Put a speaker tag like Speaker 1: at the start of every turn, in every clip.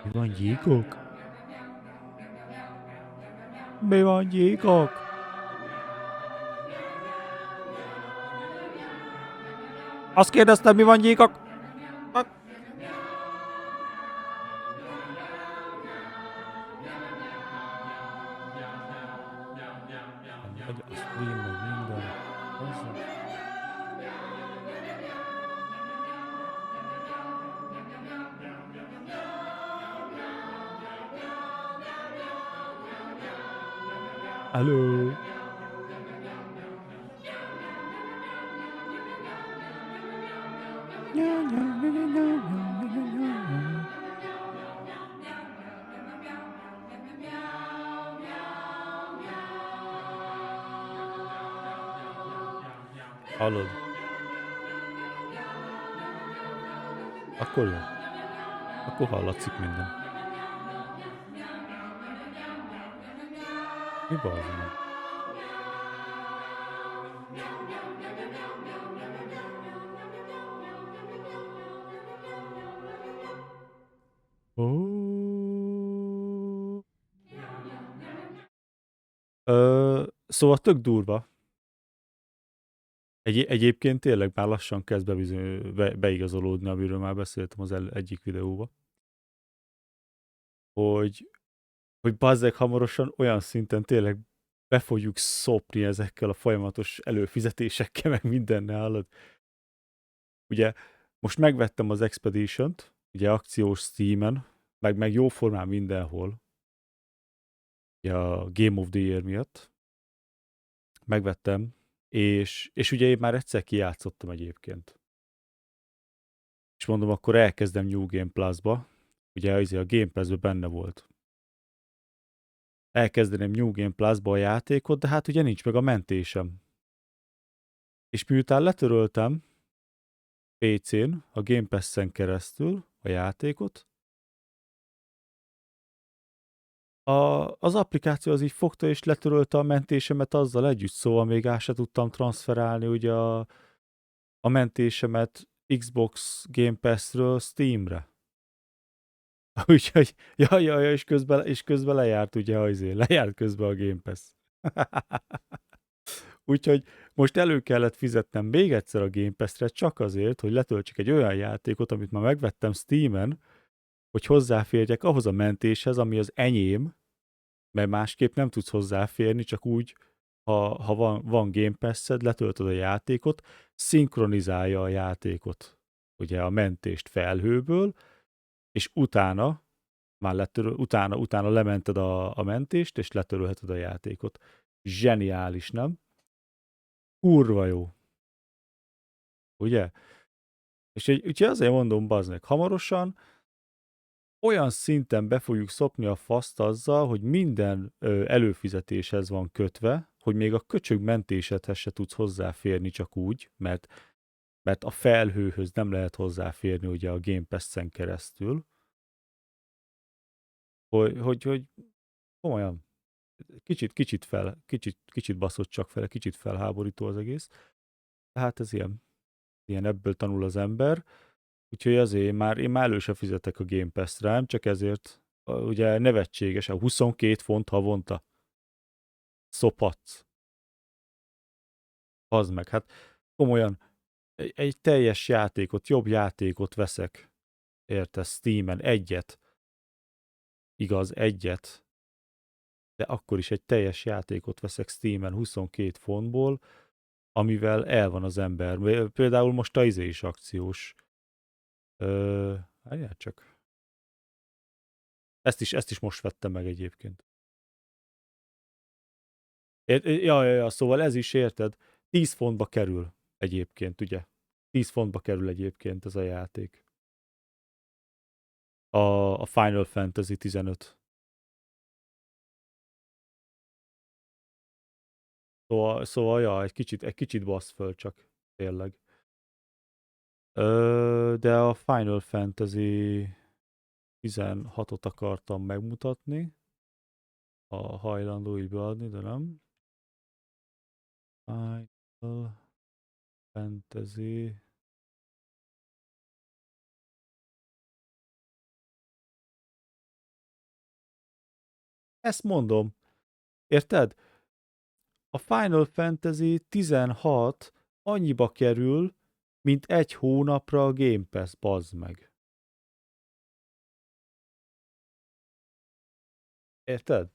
Speaker 1: Mi van, gyíkok? Mi van, gyíkok? Azt kérdeztem, mi van, gyíkok? Megy a stream, meg minden. Bazzeg. Hello. Hallod? Akkor jó. Akkor hallatszik minden. Mi bazd meg? Szóval tök durva. Egyébként tényleg már lassan kezd beigazolódni, amiről már beszéltem az egyik videóban. Hogy bazzeg hamarosan olyan szinten tényleg be fogjuk szopni ezekkel a folyamatos előfizetésekkel, meg mindennel, hallod. Ugye most megvettem az Expedition-t, ugye akciós Steam-en, meg jóformán mindenhol, ugye a Game of the Year miatt. Megvettem, és ugye én már egyszer kijátszottam egyébként. És mondom, akkor elkezdem New Game Plus-ba, ugye a Game Pass-ben benne volt. Elkezdeném New Game Plus-ba a játékot, de hát ugye nincs meg a mentésem. És miután letöröltem PC-n, a Game Pass-en keresztül a játékot, az applikáció az így fogta és letörölte a mentésemet azzal együtt, szóval még át se tudtam transferálni ugye a mentésemet Xbox Game Pass-ről Steamre. Úgyhogy, és közben lejárt ugye lejárt közben a Game Pass. Úgyhogy most elő kellett fizetnem még egyszer a Game Pass-re csak azért, hogy letöltsek egy olyan játékot, amit már megvettem Steamen, hogy hozzáférjek ahhoz a mentéshez, ami az enyém, mert másképp nem tudsz hozzáférni, csak úgy, ha van Game Pass-ed, letöltöd a játékot, szinkronizálja a játékot, ugye a mentést felhőből, és utána utána lemented a mentést, és letörölheted a játékot. Zseniális, nem? Kurva jó. Ugye? És úgyhogy azért mondom, bazd meg, hamarosan olyan szinten be fogjuk szopni a faszt azzal, hogy minden előfizetéshez van kötve, hogy még a köcsög mentésedhez se tudsz hozzáférni csak úgy, mert a felhőhöz nem lehet hozzáférni ugye a Game Pass-en keresztül. Hogy komolyan, kicsit baszott csak fel, kicsit felháborító az egész. Tehát ez ilyen ebből tanul az ember. Úgyhogy azért én már elő sem fizetek a Game Pass-re, nem csak ezért, ugye nevetséges, a 22 font havonta. Szopatsz. Az meg, hát komolyan, egy teljes játékot, jobb játékot veszek, értesz, Steamen, egyet. Igaz, egyet. De akkor is egy teljes játékot veszek Steamen 22 fontból, amivel el van az ember. Például most a izé is akciós. Várjál csak. Ezt is most vettem meg egyébként. Ja, szóval ez is érted, 10 fontba kerül egyébként, ugye? 10 fontba kerül egyébként ez a játék. A Final Fantasy 15. Szóval ja, egy kicsit bassz föl csak, tényleg. De a Final Fantasy 16-ot akartam megmutatni. ha hajlandó így beadni, de nem. Final Fantasy. Ezt mondom. Érted? A Final Fantasy 16 annyiba kerül, mint egy hónapra a Game Pass, bazd meg. Érted?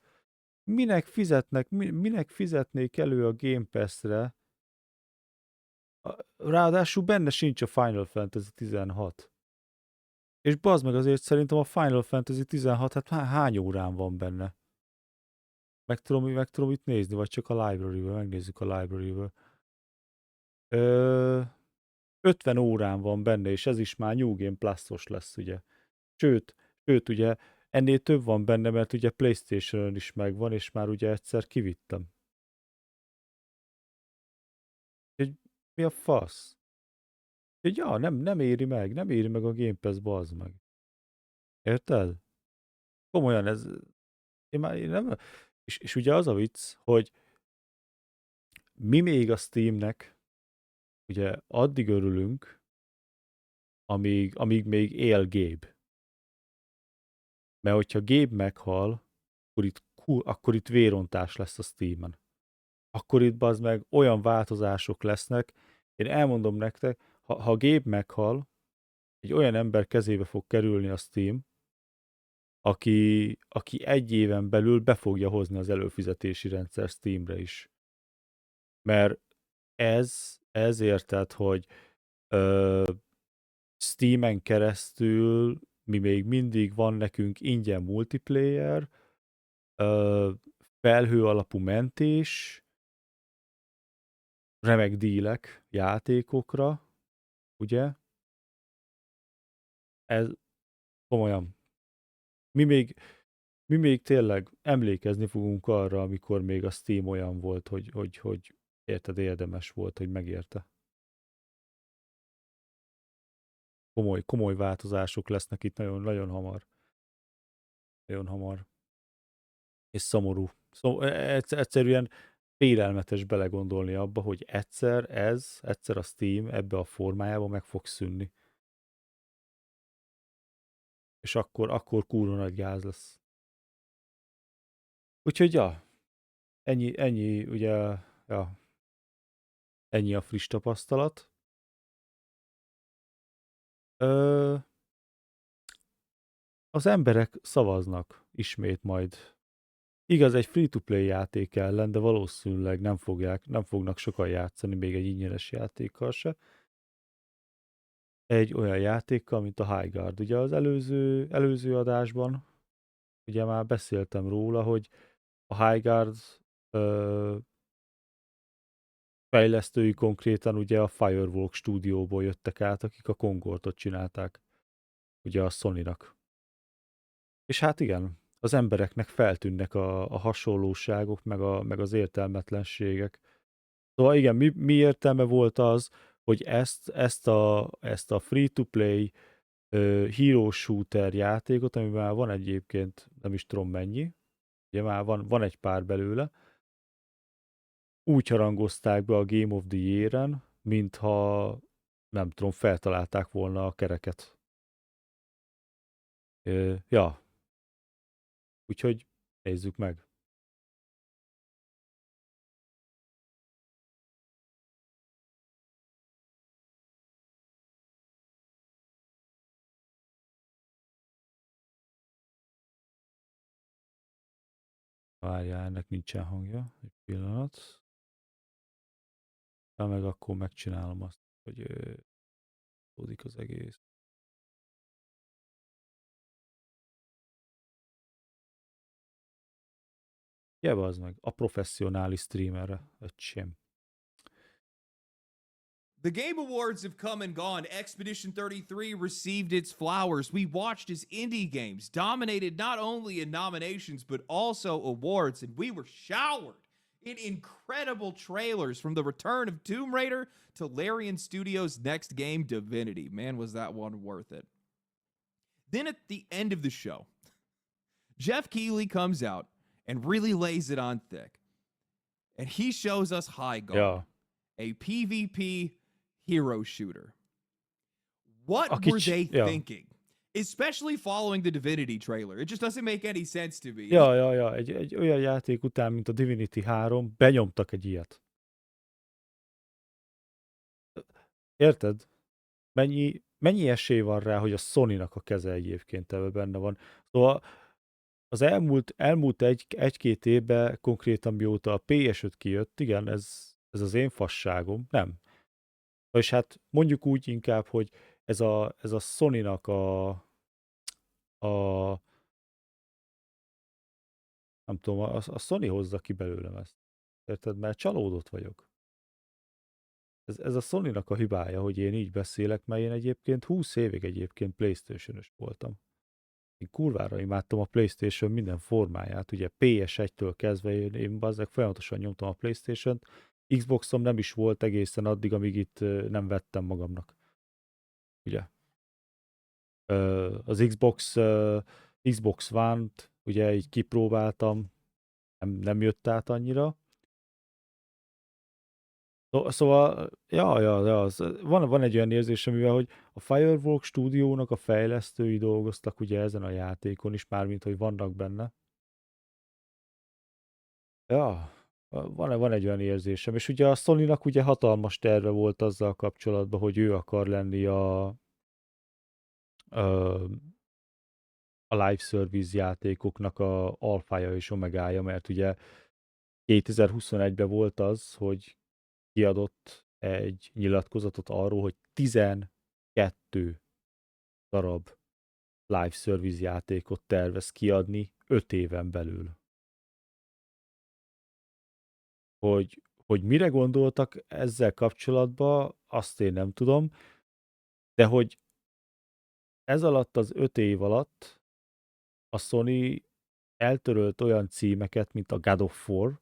Speaker 1: Minek fizetnék elő a Game Pass-re? Ráadásul benne sincs a Final Fantasy 16. És bazd meg, azért szerintem a Final Fantasy 16, hát hány órán van benne? Meg tudom itt nézni, vagy csak a library-ből, megnézzük a library-ből. 50 órán van benne, és ez is már New Game Plus-os lesz, ugye. Sőt, ugye ennél több van benne, mert ugye PlayStation-ön is megvan, és már ugye egyszer kivittem. Úgyhogy mi a fasz? Úgyhogy ja, nem éri meg a Game Pass, bazd meg. Érted? Komolyan ez, én nem, és ugye az a vicc, hogy mi még a Steamnek, ugye addig örülünk, amíg még él Gabe. Mert hogyha Gabe meghal, akkor itt vérontás lesz a Steamen. Akkor itt bazd meg olyan változások lesznek, én elmondom nektek, ha Gabe meghal, egy olyan ember kezébe fog kerülni a Steam, aki egy éven belül be fogja hozni az előfizetési rendszer Steamre is. Mert ez érted, hogy Steamen keresztül mi még mindig van nekünk ingyen multiplayer, felhő alapú mentés, remek dílek játékokra, ugye? Ez komolyan. Mi még tényleg emlékezni fogunk arra, amikor még a Steam olyan volt, hogy érted, érdemes volt, hogy megérte. Komoly változások lesznek itt nagyon hamar. Nagyon hamar. És szomorú. Egyszerűen félelmetes belegondolni abba, hogy egyszer a Steam ebbe a formájába meg fog szűnni. És akkor kurva nagy gáz lesz. Úgyhogy ja, ennyi ugye, ja, ennyi a friss tapasztalat. Az emberek szavaznak ismét majd. Igaz, egy free-to-play játék ellen, de valószínűleg nem fognak sokan játszani még egy ingyenes játékkal se. Egy olyan játékkal, mint a HighGuard. Ugye az előző adásban ugye már beszéltem róla, hogy a HighGuard fejlesztői konkrétan ugye a Firework stúdióból jöttek át, akik a Concordot csinálták, ugye a Sony-nak. És hát igen, az embereknek feltűnnek a hasonlóságok, meg az értelmetlenségek. Szóval igen, mi értelme volt az, hogy ezt a free-to-play hero shooter játékot, amiben már van egyébként nem is tudom mennyi, ugye már van egy pár belőle, úgy harangozták be a Game of the Year-en, mintha nem tudom, feltalálták volna a kereket. Ja, úgyhogy nézzük meg. Várjál, ennek nincsen hangja. Egy pillanat. Meg akkor megcsinálom azt, hogy tódik az egész. Az meg, a professzionális streamerre, öcsém.
Speaker 2: The Game Awards have come and gone. Expedition 33 received its flowers. We watched as indie games dominated not only in nominations, but also awards, and we were showered in incredible trailers from the return of Tomb Raider to Larian Studios' next game, Divinity. Man, was that one worth it. Then at the end of the show, Jeff Keighley comes out and really lays it on thick. And he shows us HighGuard,
Speaker 1: Ja.
Speaker 2: a PvP hero shooter. What
Speaker 1: Aki
Speaker 2: were they
Speaker 1: ja.
Speaker 2: thinking? Especially following the Divinity trailer. It just doesn't make any sense to me.
Speaker 1: Ja. Egy olyan játék után, mint a Divinity 3, benyomtak egy ilyet. Érted? Mennyi esély van rá, hogy a Sony-nak a keze egyébként ebben benne van. Szóval az elmúlt egy-két évben, konkrétan mióta a PS5 kijött, igen, ez az én fasságom, nem. És hát mondjuk úgy inkább, hogy ez a Sony-nak a nem tudom, a Sony hozza ki belőlem ezt. Érted? Mert csalódott vagyok. Ez a Sony-nak a hibája, hogy én így beszélek, mert én egyébként 20 évig egyébként PlayStation-ös voltam. Én kurvára imádtam a PlayStation minden formáját, ugye PS1-től kezdve én bazzeg folyamatosan nyomtam a PlayStation-t, Xboxom nem is volt egészen addig, amíg itt nem vettem magamnak. Ugye? Az Xbox One-t ugye így kipróbáltam, nem jött át annyira. Szóval, van egy olyan érzésem, mivel hogy a Firework stúdiónak a fejlesztői dolgoztak ugye ezen a játékon is, mármint, hogy vannak benne. Ja, van egy olyan érzésem, és ugye a Sony-nak ugye hatalmas terve volt azzal kapcsolatban, hogy ő akar lenni a live service játékoknak a alfája és omegája, mert ugye 2021-ben volt az, hogy kiadott egy nyilatkozatot arról, hogy 12 darab live service játékot tervez kiadni 5 éven belül. Hogy mire gondoltak ezzel kapcsolatban, azt én nem tudom, de hogy ez alatt az 5 év alatt a Sony eltörölt olyan címeket, mint a God of War,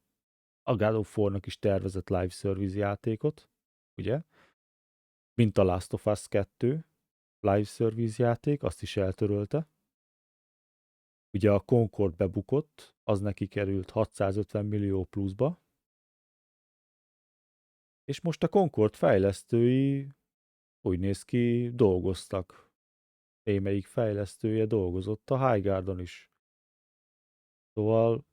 Speaker 1: a God of War-nak is tervezett live service játékot, ugye? Mint a Last of Us 2 live service játék, azt is eltörölte. Ugye a Concord bebukott, az neki került 650 millió pluszba. És most a Concord fejlesztői úgy néz ki, dolgoztak. Némelyik fejlesztője dolgozott a HighGuardon is. Szóval,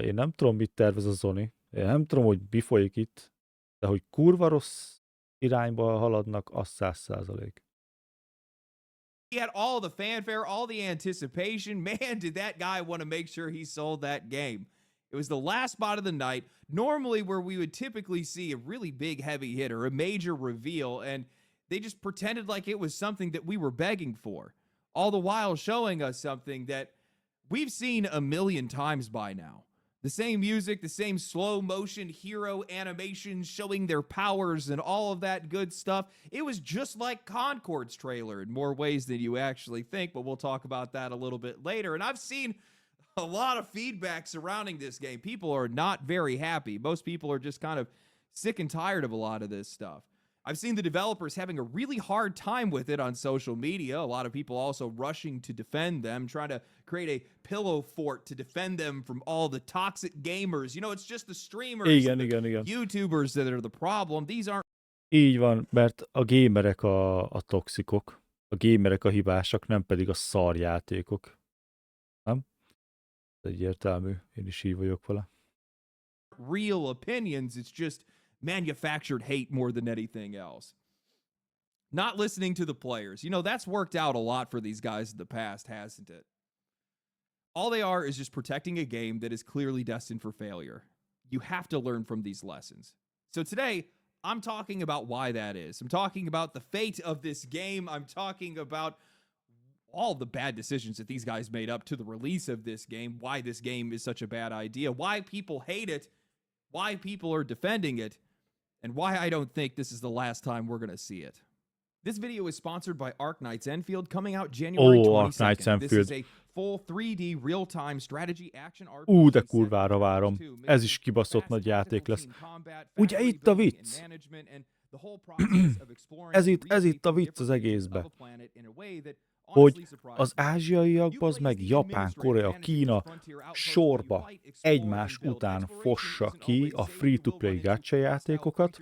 Speaker 1: én nem tudom, mit tervez a Sony. Én nem tudom, hogy mi folyik itt, de hogy kurva rossz irányba haladnak, az 100%.
Speaker 2: He had all the fanfare, all the anticipation. Man, did that guy want to make sure he sold that game. It was the last spot of the night, normally where we would typically see a really big heavy hitter, a major reveal, and they just pretended like it was something that we were begging for, all the while showing us something that we've seen a million times by now. The same music, the same slow motion hero animations showing their powers and all of that good stuff. It was just like Concord's trailer in more ways than you actually think, but we'll talk about that a little bit later. And I've seen a lot of feedback surrounding this game. People are not very happy. Most people are just kind of sick and tired of a lot of this stuff. I've seen the developers having a really hard time with it on social media. A lot of people also rushing to defend them, trying to create a pillow fort to defend them from all the toxic gamers. You know, it's just the streamers,
Speaker 1: Igen.
Speaker 2: YouTubers that are the problem. These aren't...
Speaker 1: Így van, mert a gamerek a toxikok, a gamerek a hibásak, nem pedig a szarjátékok. Nem? Ez egyértelmű. Én is így vagyok vele.
Speaker 2: Real opinions. It's just manufactured hate more than anything else. Not listening to the players. You know, that's worked out a lot for these guys in the past, hasn't it? All they are is just protecting a game that is clearly destined for failure. You have to learn from these lessons. So today, I'm talking about why that is. I'm talking about the fate of this game. I'm talking about all the bad decisions that these guys made up to the release of this game, why this game is such a bad idea, why people hate it, why people are defending it, and why I don't think this is the last time we're going to see it. This video is sponsored by Arknights Enfield, coming out January 22nd. This is a full 3D real-time strategy action RPG.
Speaker 1: De kurvára várom. Ez is kibaszott nagy játék lesz. Ugye itt a vicc? Ez itt a vicc az egészben. hogy az ázsiaiak, az meg Japán, Korea, Kína sorba egymás után fossa ki a free-to-play gacha játékokat,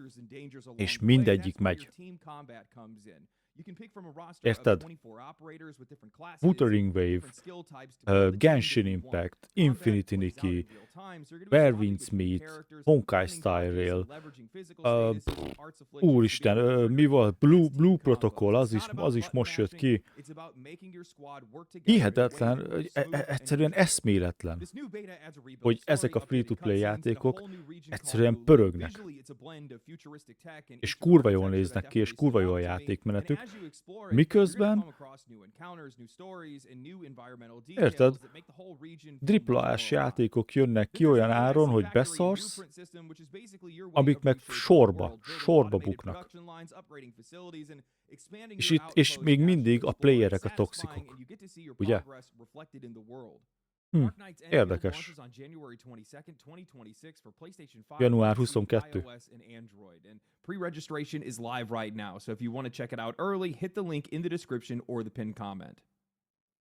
Speaker 1: és mindegyik megy. Érted? Wuthering Wave, Genshin Impact, Infinity Nikki, Where Winds Meet, Honkai Star Rail, úristen, mi volt? Blue Protocol, az is most jött ki. Hihetetlen, egyszerűen eszméletlen, hogy ezek a free-to-play játékok egyszerűen pörögnek. És kurva jól néznek ki, és kurva jó a játékmenetük. Miközben, érted, AAA-s játékok jönnek ki olyan áron, hogy beszarsz, amik meg sorba buknak. És még mindig a playerek a toxikok. Ugye? Érdekes. Január 22.
Speaker 2: Pre-registration is live right now, so if you want to check it out early, hit the link in the description or the pinned comment.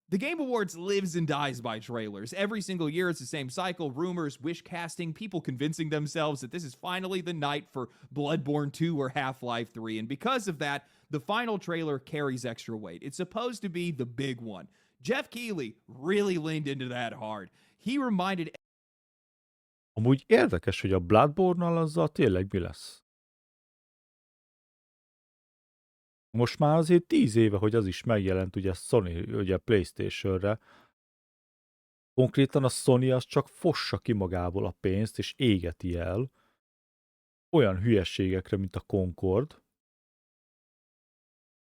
Speaker 2: The Game Awards lives and dies by trailers. Every single year it's the same cycle, rumors, wish casting, people convincing themselves that this is finally the night for Bloodborne 2 or Half-Life 3, and because of that, the final trailer carries extra weight. It's supposed to be the big one. Jeff Keighley really leaned into that hard. He reminded...
Speaker 1: Amúgy érdekes, hogy a Bloodborne-nal azzal tényleg mi lesz. Most már azért 10 éve, hogy az is megjelent ugye Sony, ugye PlayStation-re. Konkrétan a Sony az csak fossa ki magából a pénzt, és égeti el olyan hülyességekre, mint a Concord.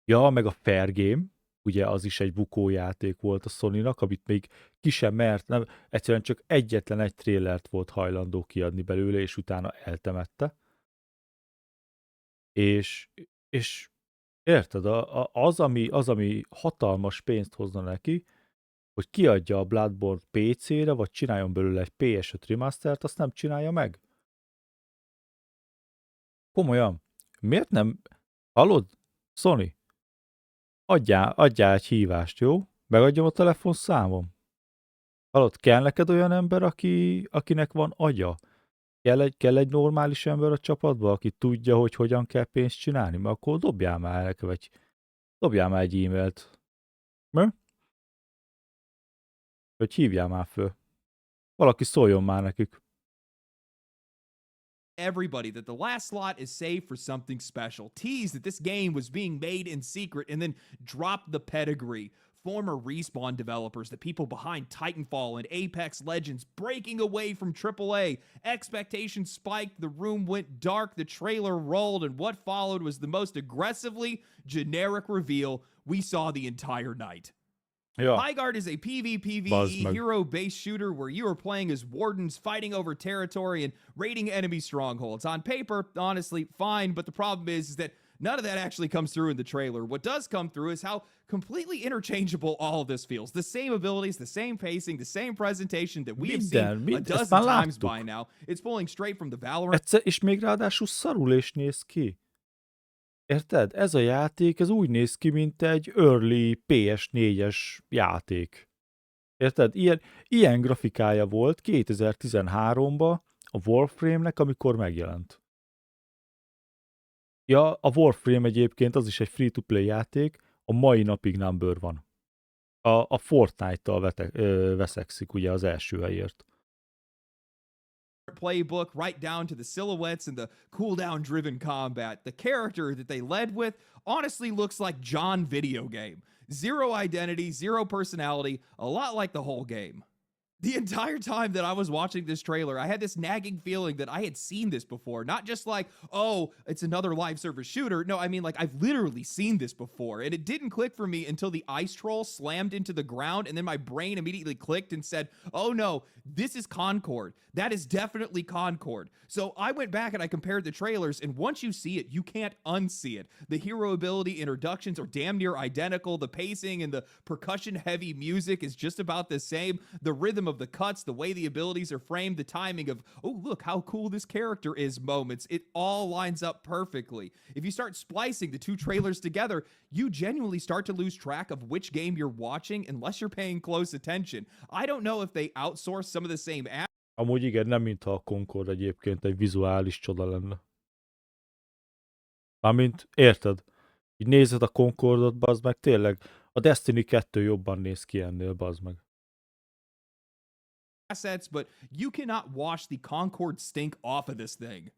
Speaker 1: Ja, meg a Fair Game, ugye az is egy bukójáték volt a Sony-nak, amit még ki sem mert, nem, egyszerűen csak egyetlen egy trélert volt hajlandó kiadni belőle, és utána eltemette. És érted, az, ami hatalmas pénzt hozna neki, hogy kiadja a Bloodborne PC-re, vagy csináljon belőle egy PS5 remastert, azt nem csinálja meg. Komolyan. Miért nem? Hallod? Sony? Adjál egy hívást, jó? Megadjam a telefonszámom. Hallod, kell neked olyan ember, akinek van agya? Kell egy normális ember a csapatba, aki tudja, hogy hogyan kell pénzt csinálni? Mert akkor dobjál már neki, vagy dobjál már egy e-mailt. Mi? Hogy hívjál már föl. Valaki szóljon már nekik.
Speaker 2: Everybody that the last slot is saved for something special. Tease that this game was being made in secret and then drop the pedigree. Former Respawn developers, the people behind Titanfall and Apex Legends, breaking away from AAA. Expectations spiked, the room went dark, the trailer rolled, and what followed was the most aggressively generic reveal we saw the entire night.
Speaker 1: Ja.
Speaker 2: HighGuard is a PvPvE hero-based shooter where you are playing as wardens fighting over territory and raiding enemy strongholds. On paper, honestly, fine, but the problem is that none of that actually comes through in the trailer. What does come through is how completely interchangeable all of this feels. The same abilities, the same pacing, the same presentation that we have seen a dozen times by now. It's pulling straight from the Valorant.
Speaker 1: És még ráadásul szarul is néz ki. Érted? Ez a játék, ez úgy néz ki, mint egy early PS4-es játék. Érted? Ilyen grafikája volt 2013-ban a Warframe-nek, amikor megjelent. Ja, a Warframe egyébként az is egy free-to-play játék, a mai napig number van. A Fortnite-tal veszekszik ugye az első helyért.
Speaker 2: Playbook right down to the silhouettes and the cooldown driven combat. The character that they led with honestly looks like John video game. Zero identity, zero personality, a lot like the whole game. The entire time that I was watching this trailer, I had this nagging feeling that I had seen this before. Not just like, oh, it's another live service shooter. No, I mean, like, I've literally seen this before. And it didn't click for me until the ice troll slammed into the ground, and then my brain immediately clicked and said, oh no, this is Concord. That is definitely Concord. So I went back and I compared the trailers, and once you see it, you can't unsee it. The hero ability introductions are damn near identical. The pacing and the percussion-heavy music is just about the same. The rhythm of of the cuts, the way the abilities are framed, the timing of, oh, look how cool this character is moments. It all lines up perfectly. If you start splicing the two trailers together, you genuinely start to lose track of which game you're watching unless you're paying close attention. I don't know if they outsource some of the same
Speaker 1: Amúgy igen, nem mintha a Concord egyébként egy vizuális csoda lenne. Mármint, érted? Így nézed a Concordot, bazd meg, tényleg a Destiny 2 jobban néz ki ennél, bazd meg.
Speaker 2: assets, but you cannot wash the Concord stink off of this thing.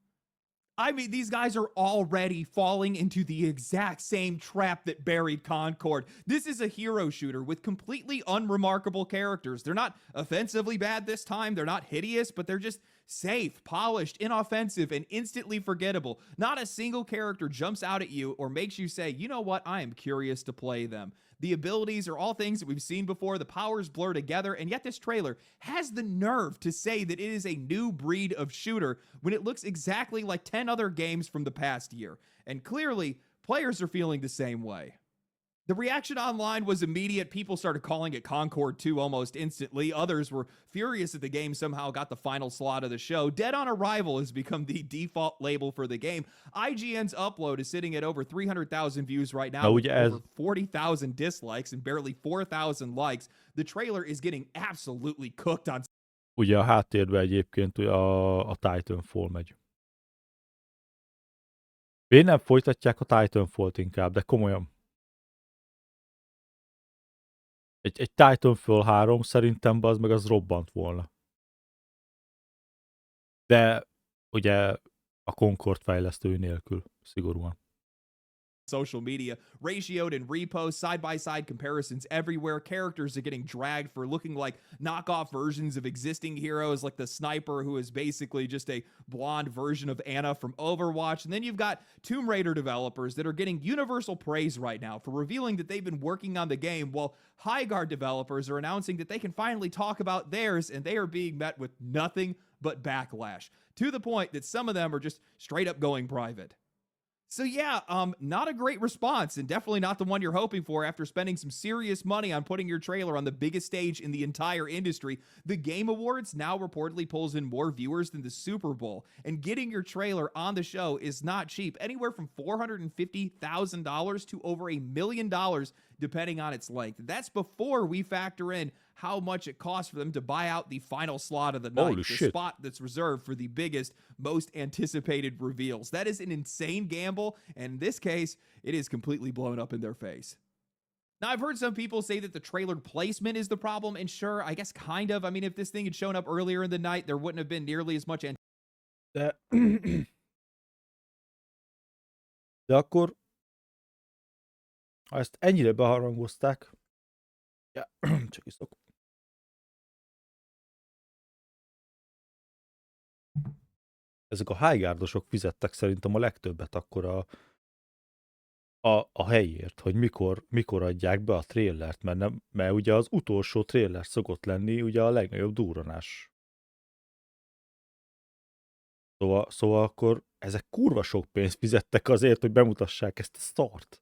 Speaker 2: I mean, these guys are already falling into the exact same trap that buried Concord. This is a hero shooter with completely unremarkable characters. They're not offensively bad this time. They're not hideous, but they're just safe, polished, inoffensive, and instantly forgettable. Not a single character jumps out at you or makes you say, you know what, I am curious to play them. The abilities are all things that we've seen before. The powers blur together, and yet this trailer has the nerve to say that it is a new breed of shooter when it looks exactly like 10 other games from the past year. And clearly, players are feeling the same way. The reaction online was immediate. People started calling it Concord2 almost instantly. Others were furious that the game somehow got the final slot of the show. Dead on Arrival has become the default label for the game. IGN's upload is sitting at over 300,000 views right now, with over 40,000 dislikes and barely 4,000 likes. The trailer is getting absolutely cooked on.
Speaker 1: Ugye a háttérben egyébként a Titanfall megy. Miért nem folytatják a Titanfallt inkább, de komolyan. Egy Titanfall 3 szerintem az meg az robbant volna. De ugye a Concord fejlesztői nélkül, szigorúan.
Speaker 2: Social media, ratioed and reposts, side-by-side comparisons everywhere. Characters are getting dragged for looking like knockoff versions of existing heroes, like the sniper, who is basically just a blonde version of Anna from Overwatch. And then you've got Tomb Raider developers that are getting universal praise right now for revealing that they've been working on the game, while HighGuard developers are announcing that they can finally talk about theirs, and they are being met with nothing but backlash, to the point that some of them are just straight up going private. So yeah, not a great response, and definitely not the one you're hoping for after spending some serious money on putting your trailer on the biggest stage in the entire industry. The Game Awards now reportedly pulls in more viewers than the Super Bowl, and getting your trailer on the show is not cheap. Anywhere from $450,000 to over $1 million, depending on its length. That's before we factor in how much it costs for them to buy out the final slot of the night,
Speaker 1: Holy
Speaker 2: the
Speaker 1: shit.
Speaker 2: spot that's reserved for the biggest, most anticipated reveals. That is an insane gamble, and in this case, it is completely blown up in their face. Now, I've heard some people say that the trailer placement is the problem, and sure, I guess kind of. I mean, if this thing had shown up earlier in the night, there wouldn't have been nearly as much
Speaker 1: De akkor, ha ezt ennyire beharangozták, ja, csak iszok. Ezek a HighGuardosok fizettek szerintem a legtöbbet akkor a helyért, hogy mikor adják be a trailert, mert ugye az utolsó trailer szokott lenni ugye a legnagyobb durranás. Szóval akkor ezek kurva sok pénzt fizettek azért, hogy bemutassák ezt a szart.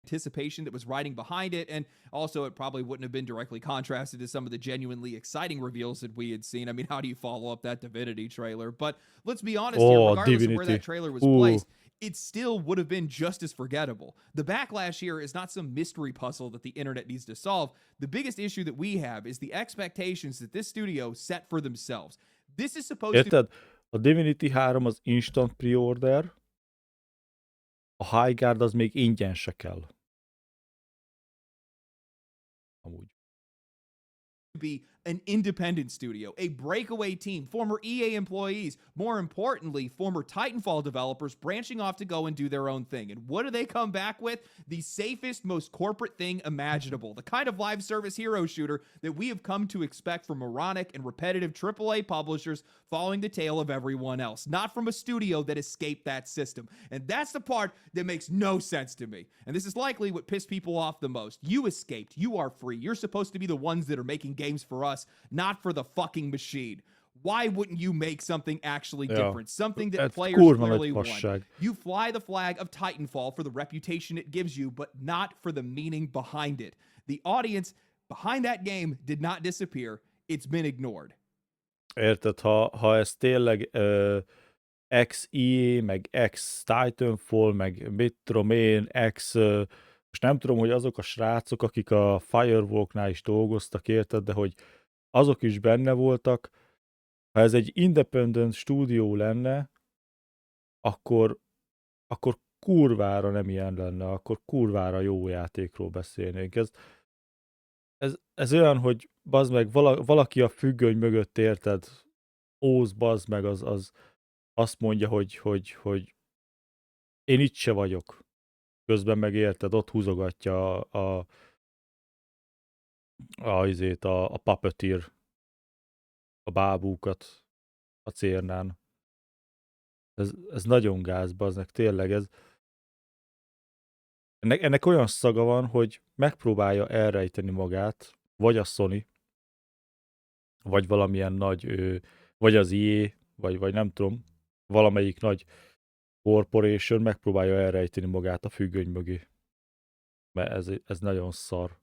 Speaker 2: anticipation that was riding behind it, and also it probably wouldn't have been directly contrasted to some of the genuinely exciting reveals that we had seen. I mean, how do you follow up that Divinity trailer? But let's be honest here, regardless of where that trailer was placed, it still would have been just as forgettable. The backlash here is not some mystery puzzle that the internet needs to solve. The biggest issue that we have is the expectations that this studio set for themselves. This is supposed
Speaker 1: Érted? A Divinity 3 az instant pre-order, a HighGuard az még ingyen se kell. Amúgy.
Speaker 2: be an independent studio, a breakaway team, former EA employees, more importantly, former Titanfall developers branching off to go and do their own thing. And what do they come back with? The safest, most corporate thing imaginable. The kind of live service hero shooter that we have come to expect from moronic and repetitive AAA publishers following the tail of everyone else, not from a studio that escaped that system. And that's the part that makes no sense to me. And this is likely what pissed people off the most. You escaped. You are free. You're supposed to be the ones that are making games for us, not for the fucking machine. Why wouldn't you make something actually different? Something that players clearly want. You fly the flag of Titanfall for the reputation it gives you, but not for the meaning behind it. The audience behind that game did not disappear. It's been ignored.
Speaker 1: Érted, ha ez tényleg ex-EA, meg ex-Titanfall, meg mit tudom én, most nem tudom, hogy azok a srácok, akik a Firewalknál is dolgoztak, érted, de hogy azok is benne voltak, ha ez egy independent stúdió lenne, akkor kurvára nem ilyen lenne, akkor kurvára jó játékról beszélnénk. Ez olyan, hogy bazd meg, valaki a függöny mögött, érted, bazd meg, az azt mondja, hogy én itt se vagyok. Közben meg érted, ott húzogatja a puppeteer, a bábúkat a cérnán. Ez nagyon gáz, bazd meg, tényleg ennek olyan szaga van, hogy megpróbálja elrejteni magát, vagy a Sony, vagy valamilyen nagy, vagy az EA, vagy nem tudom, valamelyik nagy corporation megpróbálja elrejteni magát a függöny mögé. Mert ez nagyon szar.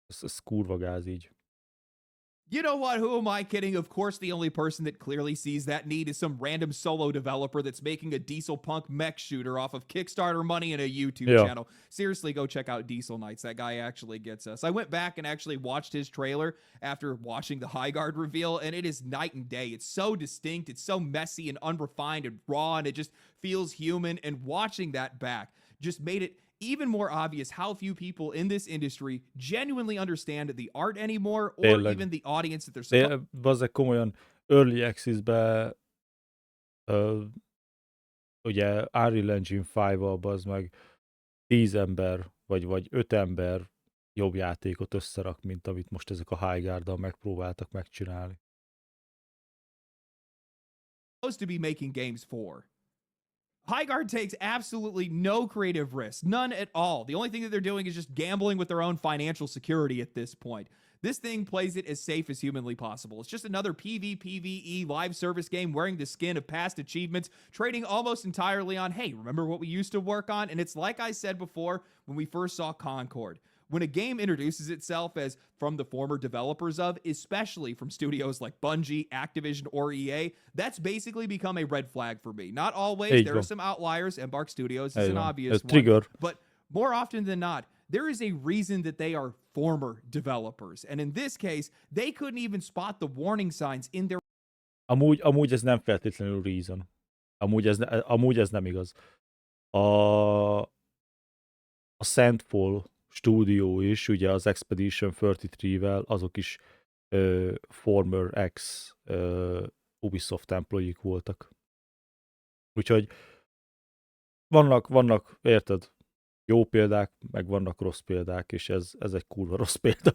Speaker 1: Ez kurva gáz így.
Speaker 2: You know what? Who am I kidding? Of course, the only person that clearly sees that need is some random solo developer that's making a diesel punk mech shooter off of Kickstarter money and a YouTube channel. Seriously, go check out Diesel Nights. That guy actually gets us. I went back and actually watched his trailer after watching the HighGuard reveal, and it is night and day. It's so distinct, it's so messy and unrefined and raw, and it just feels human. And watching that back just made it even more obvious how few people in this industry genuinely understand the art anymore, or even the audience that they're supposed.
Speaker 1: Bazzeg komolyan Early Access-be ugye Unreal Engine 5-val bazd meg 10 ember, vagy 5 ember jobb játékot összerak, mint amit most ezek a HighGuard-dal megpróbáltak megcsinálni.
Speaker 2: To be making games for. HighGuard takes absolutely no creative risks, none at all. The only thing that they're doing is just gambling with their own financial security at this point. This thing plays it as safe as humanly possible. It's just another PvPvE live service game wearing the skin of past achievements, trading almost entirely on, hey, remember what we used to work on? And it's like I said before when we first saw Concord. When a game introduces itself as from the former developers of, especially from studios like Bungie, Activision, or EA, that's basically become a red flag for me. Not always. There are some outliers. Embark Studios is an obvious one. But more often than not, there is a reason that they are former developers. And in this case, they couldn't even spot the warning signs in their...
Speaker 1: Amúgy ez nem feltétlenül reason. Amúgy ez nem igaz. A Sandfall stúdió is, ugye az Expedition 33-vel, azok is former ex Ubisoft employee-k voltak. Úgyhogy vannak, érted, jó példák, meg vannak rossz példák, és ez egy kurva rossz példa.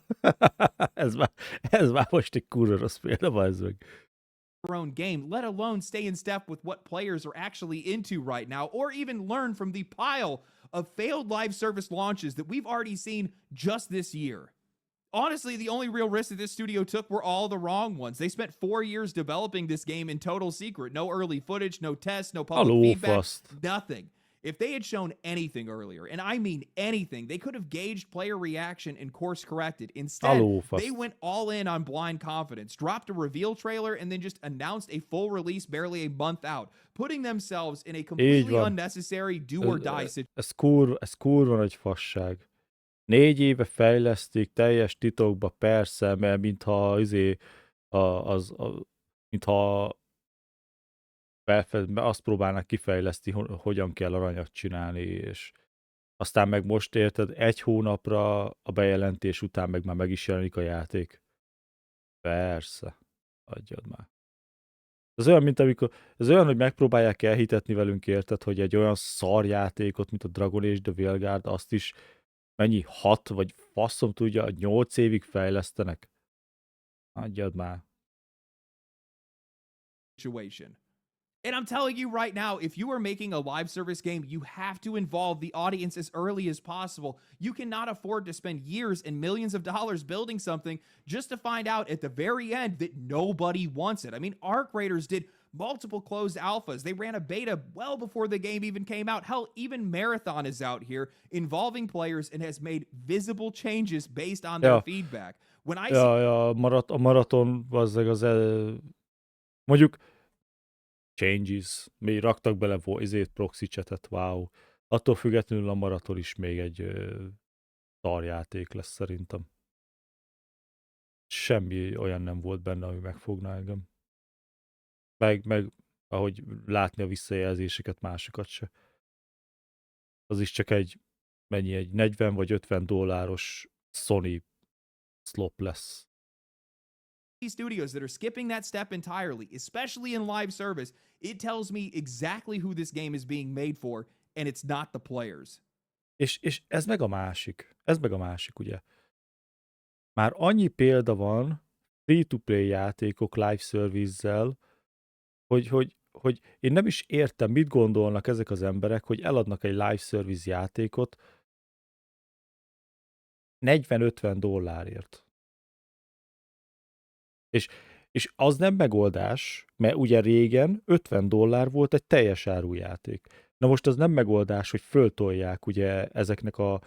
Speaker 1: ez már most egy kurva rossz példa, bazd meg.
Speaker 2: Own game, let alone stay in step with what players are actually into right now, or even learn from the pile of failed live service launches that we've already seen just this year. Honestly, the only real risks that this studio took were all the wrong ones. They spent 4 years developing this game in total secret. No early footage, no tests, no public feedback, nothing. If they had shown anything earlier, and I mean anything, they could have gauged player reaction and course corrected. Instead, they went all in on blind confidence, dropped a reveal trailer, and then just announced a full release barely a month out, putting themselves in a completely unnecessary do-or-die situation.
Speaker 1: Ez kurva nagy fasság. 4 éve fejlesztik, teljes titokba, persze, mert mintha azt próbálnak kifejleszti, hogyan kell aranyat csinálni, és aztán meg most érted, 1 hónapra a bejelentés után meg is jelenik a játék. Persze, adjad már. Ez olyan, hogy megpróbálják elhitetni velünk, érted, hogy egy olyan szarjátékot, mint a Dragon Age The Veilguard, azt is 6 vagy faszom tudja, 8 évig fejlesztenek. Adjad már.
Speaker 2: And I'm telling you right now, if you are making a live service game, you have to involve the audience as early as possible. You cannot afford to spend years and millions of dollars building something just to find out at the very end that nobody wants it. I mean, Arc Raiders did multiple closed alphas. They ran a beta well before the game even came out. Hell, even Marathon is out here involving players and has made visible changes based on their
Speaker 1: Ja,
Speaker 2: feedback. When I see
Speaker 1: ja, a maraton mondjuk changes, még raktak bele proxy chatet, wow. Attól függetlenül a maraton is még egy szarjáték lesz szerintem. Semmi olyan nem volt benne, ami megfogná engem. Meg ahogy látni a visszajelzéseket, másokat se. Az is csak egy 40 vagy $50 Sony slop lesz.
Speaker 2: studios that are skipping that step entirely, especially in live service, it tells me exactly who this game is being made for, and it's not the players.
Speaker 1: És ez meg a másik, ugye. Már annyi példa van free-to-play játékok live service-zel, hogy én nem is értem, mit gondolnak ezek az emberek, hogy eladnak egy live service játékot $40-50. És az nem megoldás, mert ugye régen $50 volt egy teljes áru játék. Na most az nem megoldás, hogy föltolják ugye ezeknek a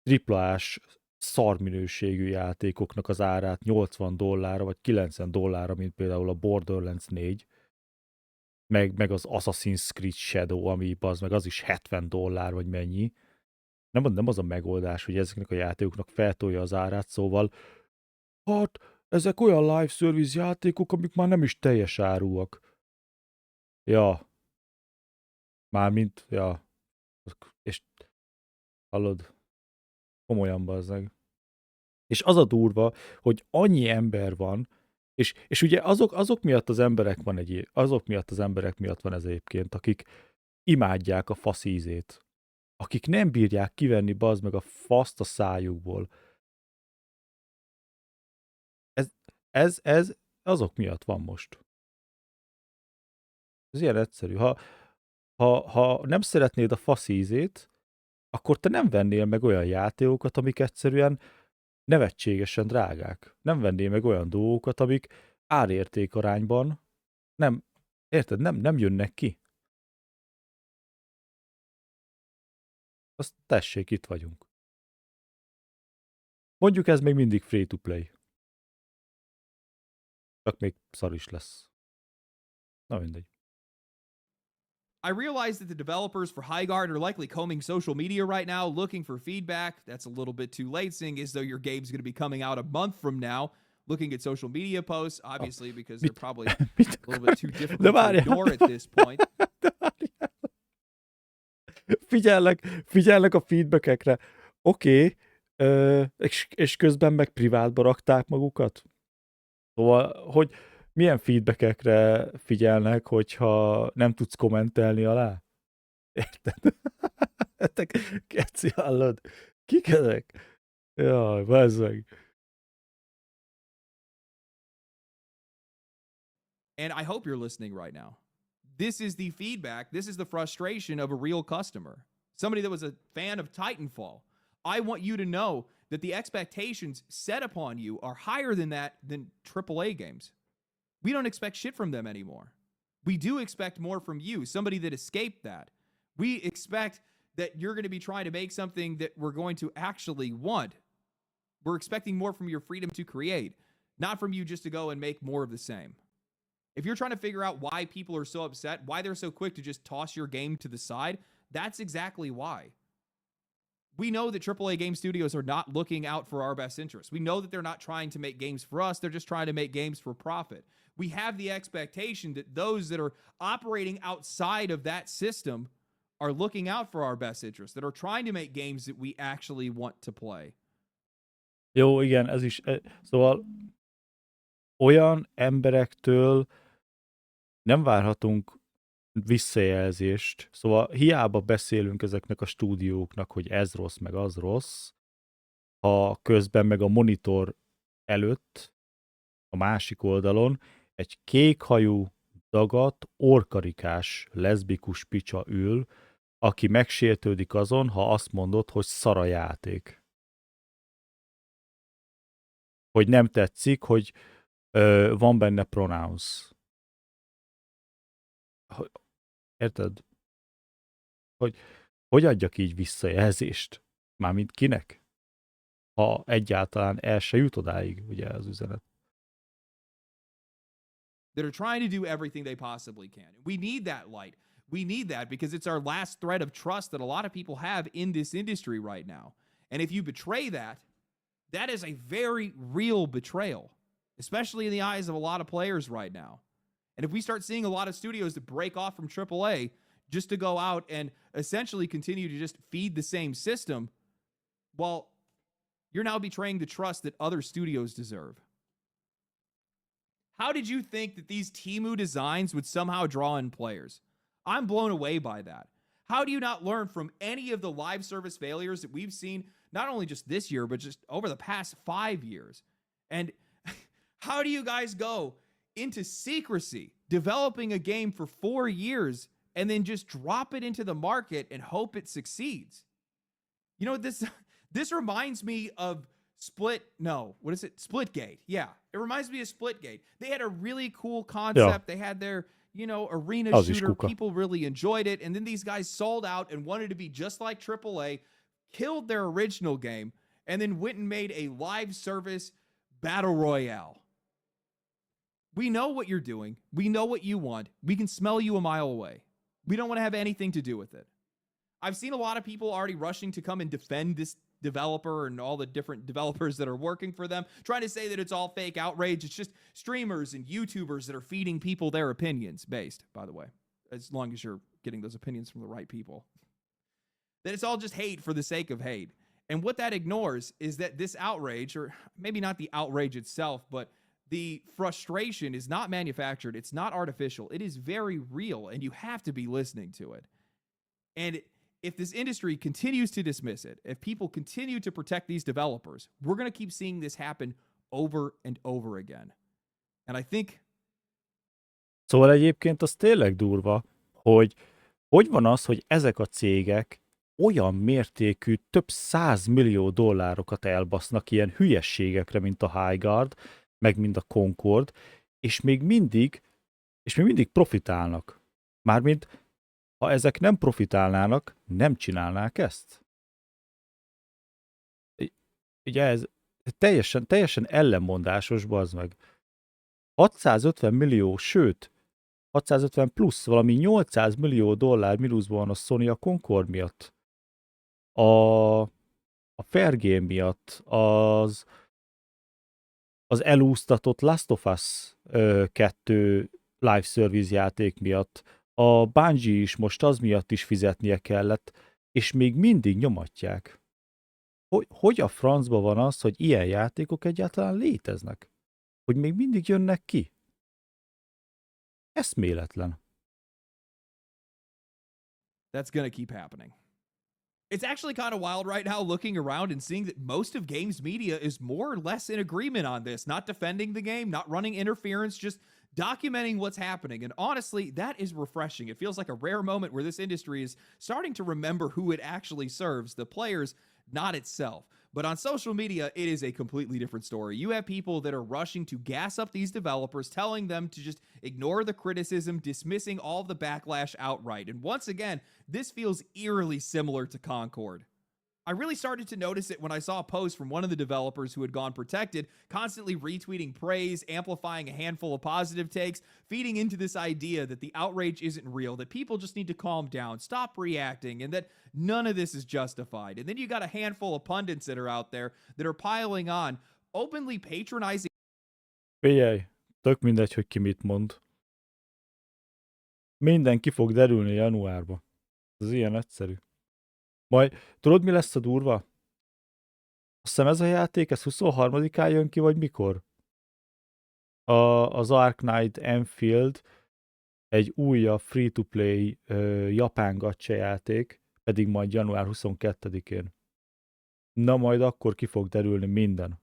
Speaker 1: triplás szarminőségű játékoknak az árát $80 vagy $90, mint például a Borderlands 4, meg az Assassin's Creed Shadow, ami meg az is $70 vagy mennyi. Nem az a megoldás, hogy ezeknek a játékoknak feltolja az árát, szóval hát ezek olyan live service játékok, amik már nem is teljes áruak. Ja. Mármint, ja. És hallod, komolyan bazzeg. És az a durva, hogy annyi ember van, és ugye azok miatt az emberek miatt van ez egyébként, akik imádják a fasz ízét. Akik nem bírják kivenni bazd meg a faszt a szájukból. Ez azok miatt van most. Ez ilyen egyszerű. Ha nem szeretnéd a fasz ízét, akkor te nem vennél meg olyan játékokat, amik egyszerűen nevetségesen drágák. Nem vennél meg olyan dolgokat, amik árérték arányban nem jönnek ki. Azt tessék, itt vagyunk. Mondjuk ez még mindig free-to-play. Csak még szar is lesz. Na mindegy.
Speaker 2: I realize that the developers for HighGuard are likely combing social media right now, looking for feedback. That's a little bit too late, seeing as though your game's going to be coming out a month from now. Looking at social media posts, obviously, because they're probably a little bit too difficult to ignore at this point.
Speaker 1: Figyelnek a feedbackekre. Oké, és közben meg privátba rakták magukat? Szóval, hogy milyen feedbackekre figyelnek, hogyha nem tudsz kommentelni alá? Érted? Te keci, hallod? Kik ezek? Jaj, bazzeg.
Speaker 2: And I hope you're listening right now. This is the feedback. This is the frustration of a real customer. Somebody that was a fan of Titanfall. I want you to know that the expectations set upon you are higher than that than AAA games. We don't expect shit from them anymore. We do expect more from you, somebody that escaped that. We expect that you're going to be trying to make something that we're going to actually want. We're expecting more from your freedom to create, not from you just to go and make more of the same. If you're trying to figure out why people are so upset, why they're so quick to just toss your game to the side, that's exactly why. We know that AAA game studios are not looking out for our best interests. We know that they're not trying to make games for us. They're just trying to make games for profit. We have the expectation that those that are operating outside of that system are looking out for our best interests, that are trying to make games that we actually want to play.
Speaker 1: Jó, igen, ez is. Szóval olyan emberektől nem várhatunk visszajelzést. Szóval hiába beszélünk ezeknek a stúdióknak, hogy ez rossz, meg az rossz, ha közben meg a monitor előtt, a másik oldalon egy kékhajú, dagat, orkarikás, leszbikus picsa ül, aki megsértődik azon, ha azt mondod, hogy szar a játék. Hogy nem tetszik, hogy van benne pronounce. Érted? Hogy adjak így visszajelzést? Mármint kinek? Ha egyáltalán el se jut odáig, ugye az üzenet.
Speaker 2: That are trying to do everything they possibly can. We need that light. We need that because it's our last thread of trust that a lot of people have in this industry right now. And if you betray that, that is a very real betrayal, especially in the eyes of a lot of players right now. And if we start seeing a lot of studios that break off from AAA just to go out and essentially continue to just feed the same system, well, you're now betraying the trust that other studios deserve. How did you think that these Temu designs would somehow draw in players? I'm blown away by that. How do you not learn from any of the live service failures that we've seen, not only just this year, but just over the past 5 years? And how do you guys go into secrecy, developing a game for 4 years, and then just drop it into the market and hope it succeeds? You know, this reminds me of Splitgate. Yeah, it reminds me of Splitgate. They had a really cool concept. They had their, arena shooter. People really enjoyed it. And then these guys sold out and wanted to be just like AAA, killed their original game, and then went and made a live service battle royale. We know what you're doing. We know what you want. We can smell you a mile away. We don't want to have anything to do with it. I've seen a lot of people already rushing to come and defend this developer and all the different developers that are working for them, trying to say that it's all fake outrage. It's just streamers and YouTubers that are feeding people their opinions, based, by the way, as long as you're getting those opinions from the right people. That it's all just hate for the sake of hate. And what that ignores is that this outrage, or maybe not the outrage itself, but the frustration is not manufactured. It's not artificial. It is very real, and you have to be listening to it. And if this industry continues to dismiss it, if people continue to protect these developers, we're going to keep seeing this happen over and over again. And I think...
Speaker 1: Szóval egyébként az tényleg durva, hogy van az, hogy ezek a cégek olyan mértékű több $100 millió elbasznak ilyen hülyességekre, mint a HighGuard, meg mint a Concord, és még mindig profitálnak. Mármint ha ezek nem profitálnának, nem csinálnák ezt. Ugye ez teljesen ellenmondásos, bazd meg. 650 millió, sőt, 650 plusz, valami $800 millió mínuszban van a Sony a Concord miatt. A Fair Game miatt, az elúsztatott Last of Us 2 live service játék miatt, a Bungie is most az miatt is fizetnie kellett, és még mindig nyomatják. Hogy a francba van az, hogy ilyen játékok egyáltalán léteznek? Hogy még mindig jönnek ki? Eszméletlen.
Speaker 2: That's gonna keep happening. It's actually kind of wild right now looking around and seeing that most of games media is more or less in agreement on this, not defending the game, not running interference, just documenting what's happening. And honestly, that is refreshing. It feels like a rare moment where this industry is starting to remember who it actually serves, the players, not itself. But on social media, it is a completely different story. You have people that are rushing to gas up these developers, telling them to just ignore the criticism, dismissing all the backlash outright. And once again, this feels eerily similar to Concord. I really started to notice it when I saw a post from one of the developers who had gone protected, constantly retweeting praise, amplifying a handful of positive takes, feeding into this idea that the outrage isn't real, that people just need to calm down, stop reacting, and that none of this is justified. And then you got a handful of pundits that are out there that are piling on, openly patronizing.
Speaker 1: Figyelj, tök mindegy, hogy ki mit mond. Minden ki fog derülni januárba. Ez ilyen egyszerű. Majd tudod, mi lesz a durva? Azt hiszem ez a játék, ez 23-án jön ki, vagy mikor? Az Ark Knight Enfield egy újabb free-to-play japán gacha játék, pedig majd január 22-én. Na majd akkor ki fog derülni minden.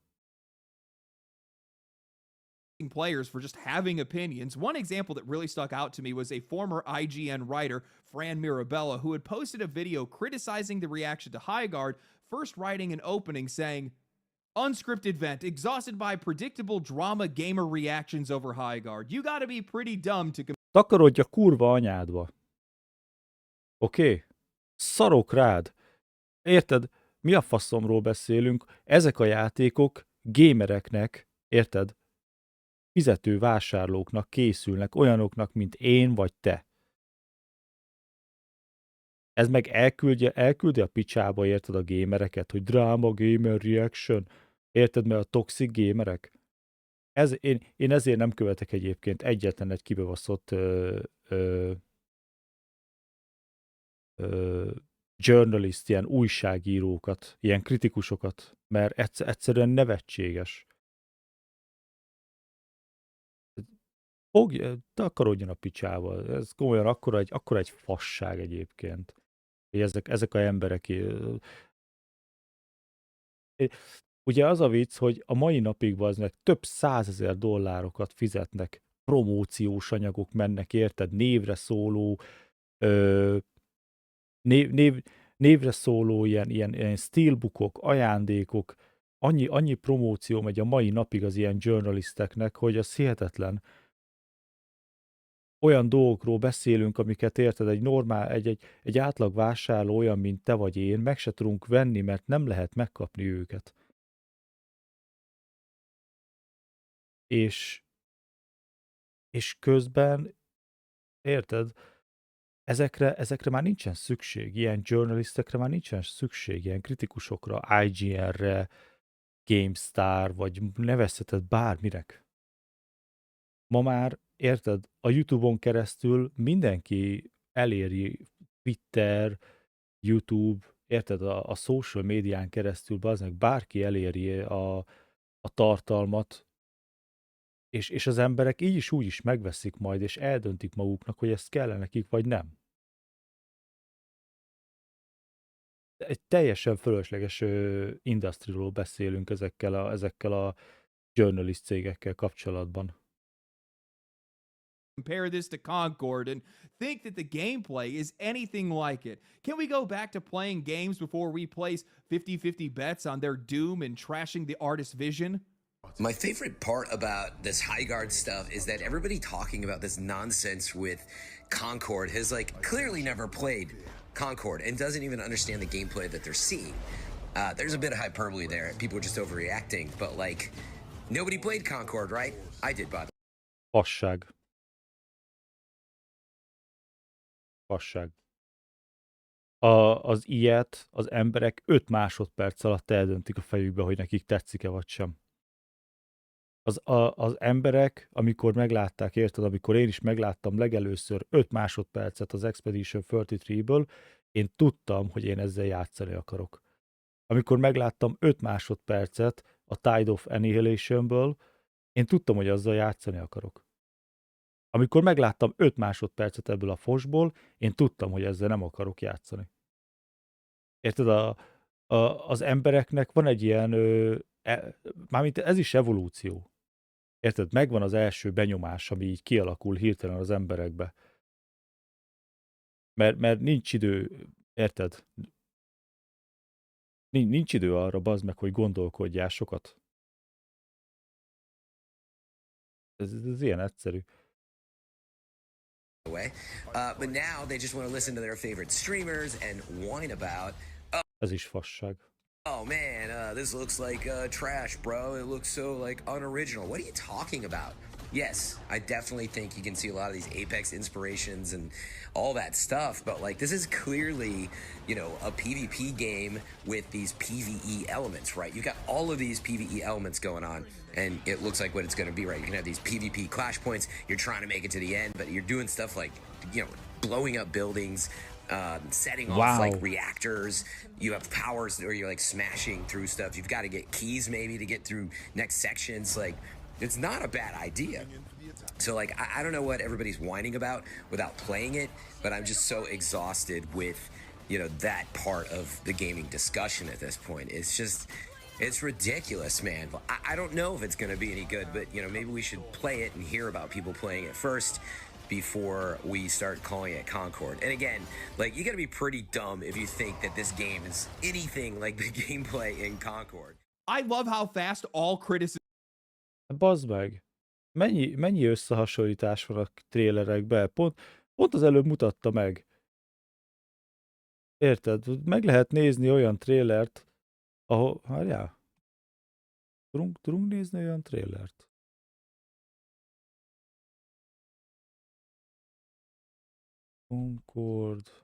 Speaker 2: Players for just having opinions. One example that really stuck out to me was a former IGN writer, Fran Mirabella, who had posted a video criticizing the reaction to HighGuard, first writing an opening saying, "Unscripted vent, exhausted by predictable drama gamer reactions over HighGuard. You gotta be pretty dumb to
Speaker 1: Takarodj a kurva anyádba. Oké? Szarok rád. Érted? Mi a faszomról beszélünk? Ezek a játékok gamereknek, érted? Fizető vásárlóknak készülnek, olyanoknak, mint én vagy te. Ez meg elküldi a picsába, érted, a gamereket, hogy dráma, gamer reaction, érted, mert a toxic gamerek. Én ezért nem követek egyébként egyetlen egy kibevaszott journalist, ilyen újságírókat, ilyen kritikusokat, mert egyszerűen nevetséges. Takarodjon a picsával. Ez komolyan akkora egy fasság egyébként. Hogy ezek a emberek... Ugye az a vicc, hogy a mai napig baznek több $100,000 fizetnek, promóciós anyagok mennek, érted? Névre szóló, ö, névre szóló ilyen steelbookok, ajándékok, annyi promóció megy a mai napig az ilyen journalisteknek, hogy az hihetetlen. Olyan dolgokról beszélünk, amiket érted, egy átlag vásárló olyan, mint te vagy én, meg se tudunk venni, mert nem lehet megkapni őket. És közben, érted, ezekre már nincsen szükség, ilyen journalistekre már nincsen szükség, ilyen kritikusokra, IGN-re, GameStar, vagy nevezheted bármirek. Ma már, érted, a YouTube-on keresztül mindenki eléri Twitter, YouTube, érted, a social médián keresztül baznak, bárki eléri a tartalmat, és az emberek így is úgy is megveszik majd, és eldöntik maguknak, hogy ezt kellene nekik, vagy nem. Egy teljesen fölösleges industriról beszélünk ezekkel a journalist cégekkel kapcsolatban.
Speaker 2: Compare this to Concord and think that the gameplay is anything like it. Can we go back to playing games before we place 50-50 bets on their doom and trashing the artist's vision?
Speaker 3: My favorite part about this HighGuard stuff is that everybody talking about this nonsense with Concord has like clearly never played Concord and doesn't even understand the gameplay that they're seeing. There's a bit of hyperbole there. People are just overreacting, but like nobody played Concord, right? I did, by the way.
Speaker 1: Fasság. Az ilyet az emberek 5 másodperc alatt eldöntik a fejükbe, hogy nekik tetszik-e vagy sem. Az emberek, amikor meglátták, érted, amikor én is megláttam legelőször 5 másodpercet az Expedition 33-ből, én tudtam, hogy én ezzel játszani akarok. Amikor megláttam 5 másodpercet a Tide of Annihilation-ből, én tudtam, hogy azzal játszani akarok. Amikor megláttam 5 másodpercet ebből a fosból, én tudtam, hogy ezzel nem akarok játszani. Érted, az embereknek van egy ilyen, mármint ez is evolúció. Érted, megvan az első benyomás, ami így kialakul hirtelen az emberekbe. Mert nincs idő, érted? Nincs idő arra, bazd meg, hogy gondolkodjál sokat. Ez ilyen egyszerű.
Speaker 3: But now they just want to listen to their favorite streamers and whine about,
Speaker 1: Ez is fasság.
Speaker 3: oh man, this looks like trash, bro. It looks so like unoriginal. What are you talking about? Yes, I definitely think you can see a lot of these Apex inspirations and all that stuff, but like this is clearly, you know, a PvP game with these PvE elements, right? You got all of these PvE elements going on, and it looks like what it's going to be, right? You can have these PvP clash points. You're trying to make it to the end, but you're doing stuff like, you know, blowing up buildings, setting off like reactors. You have powers where you're like smashing through stuff. You've got to get keys maybe to get through next sections. Like, it's not a bad idea. So like, I don't know what everybody's whining about without playing it, but I'm just so exhausted with, you know, that part of the gaming discussion at this point. It's just, it's ridiculous, man. I don't know if it's going to be any good, but you know, maybe we should play it and hear about people playing it first before we start calling it Concord. And again, like, you got to be pretty dumb if you think that this game is anything like the gameplay in Concord.
Speaker 2: I love how fast all criticism
Speaker 1: Bazd meg. Mennyi összehasonlítás van a trélerekben? Pont az előbb mutatta meg. Érted? Meg lehet nézni olyan trélert, ahol... Várjál? Tudunk nézni olyan trélert? Concord...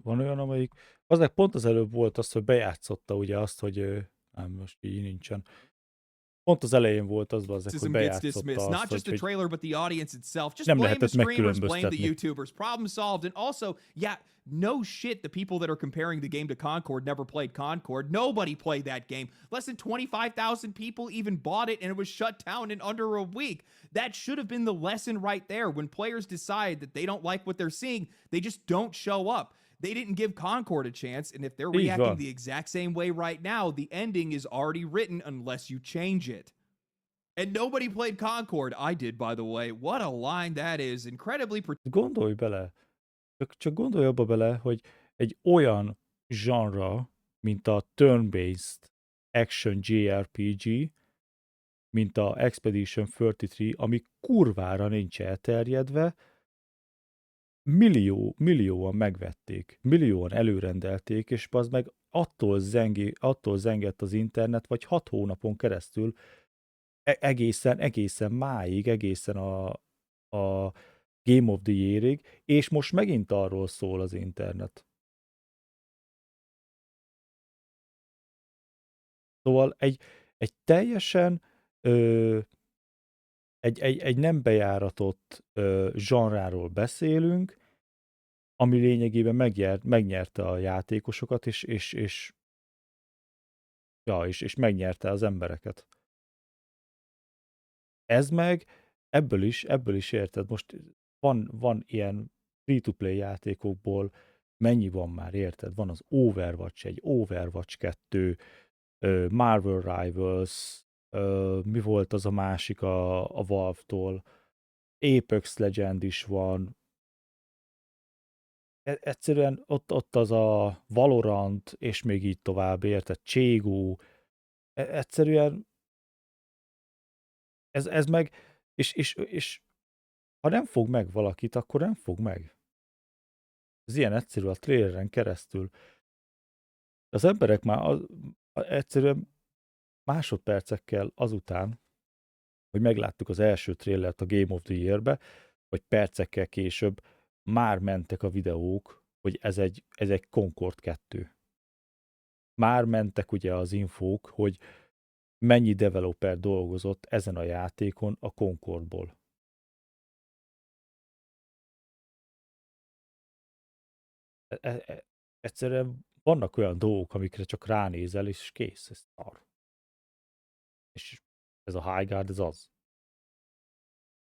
Speaker 1: Van olyan, amelyik... Aznak pont az előbb volt az, hogy bejátszotta ugye azt, hogy... Nem, most így nincsen. Pont az elején volt az, hogy
Speaker 2: Gets
Speaker 1: bejátszotta
Speaker 2: dismissed. Not
Speaker 1: azt,
Speaker 2: just the
Speaker 1: hogy
Speaker 2: trailer, but the audience itself. Just
Speaker 1: nem
Speaker 2: blame the
Speaker 1: lehetett
Speaker 2: streamers, blame the
Speaker 1: megkülönböztetni.
Speaker 2: YouTubers. Problem solved. And also, yeah, no shit, the people that are comparing the game to Concord never played Concord. Nobody played that game. Less than 25,000 people even bought it, and it was shut down in under a week. That should have been the lesson right there. When players decide that they don't like what they're seeing, they just don't show up. They didn't give Concord a chance, and if they're
Speaker 1: Így
Speaker 2: reacting
Speaker 1: van.
Speaker 2: the exact same way right now, the ending is already written unless you change it. And nobody played Concord. I did, by the way. What a line that is. Incredibly...
Speaker 1: Gondolj bele, csak gondolj abba bele, hogy egy olyan genre, mint a turn-based action JRPG, mint a Expedition 33, ami kurvára nincs elterjedve, millióan megvették, millióan előrendelték, és az meg attól zengett az internet, vagy 6 hónapon keresztül, egészen máig, egészen a Game of the Year-ig, és most megint arról szól az internet. Szóval egy teljesen egy nem bejáratott zsanráról beszélünk, ami lényegében megnyerte a játékosokat, és megnyerte az embereket. Ez meg ebből is érted, most van ilyen free-to-play játékokból, mennyi van már, érted? Van az Overwatch 1, Overwatch 2, Marvel Rivals, mi volt az a másik a Valve-tól, Apex Legend is van, egyszerűen ott az a Valorant, és még így tovább, érted? Cségó, egyszerűen ez meg, és ha nem fog meg valakit, akkor nem fog meg. Ez ilyen egyszerű a traileren keresztül. Az emberek már egyszerűen másodpercekkel azután, hogy megláttuk az első trailert a Game of the Year-be, vagy percekkel később már mentek a videók, hogy ez egy Concord 2. Már mentek ugye az infók, hogy mennyi developer dolgozott ezen a játékon a Concordból. Egyszerűen vannak olyan dolgok, amikre csak ránézel, és kész, ez szar. És ez a HighGuard, ez az.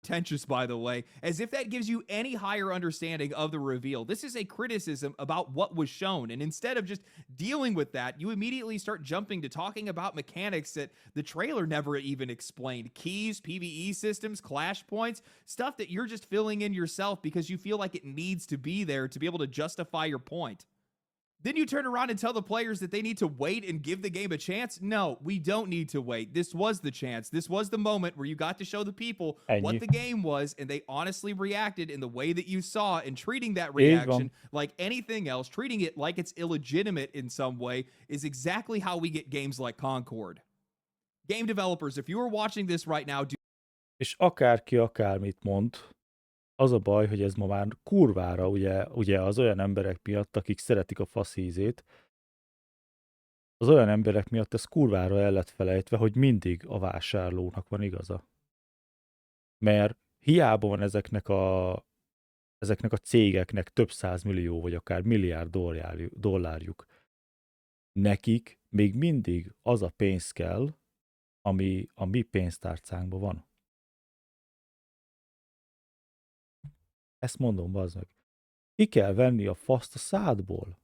Speaker 2: Pretentious, by the way, as if that gives you any higher understanding of the reveal. This is a criticism about what was shown, and instead of just dealing with that, you immediately start jumping to talking about mechanics that the trailer never even explained. Keys, PvE systems, clash points, stuff that you're just filling in yourself because you feel like it needs to be there to be able to justify your point. Then you turn around and tell the players that they need to wait and give the game a chance? No, we don't need to wait. This was the chance. This was the moment where you got to show the people what the game was, and they honestly reacted in the way that you saw, and treating that reaction like anything else, treating it like it's illegitimate in some way, is exactly how we get games like Concord. Game developers, if you are watching this right now...
Speaker 1: És akárki akármit mond, az a baj, hogy ez ma már kurvára, ugye az olyan emberek miatt, akik szeretik a faszízét, az olyan emberek miatt ez kurvára el lett felejtve, hogy mindig a vásárlónak van igaza. Mert hiába van ezeknek a cégeknek több 100 millió, vagy akár milliárd dollárjuk. Nekik még mindig az a pénz kell, ami a mi pénztárcánkban van. Ezt mondom, bazd meg. Ki kell venni a faszt a szádból.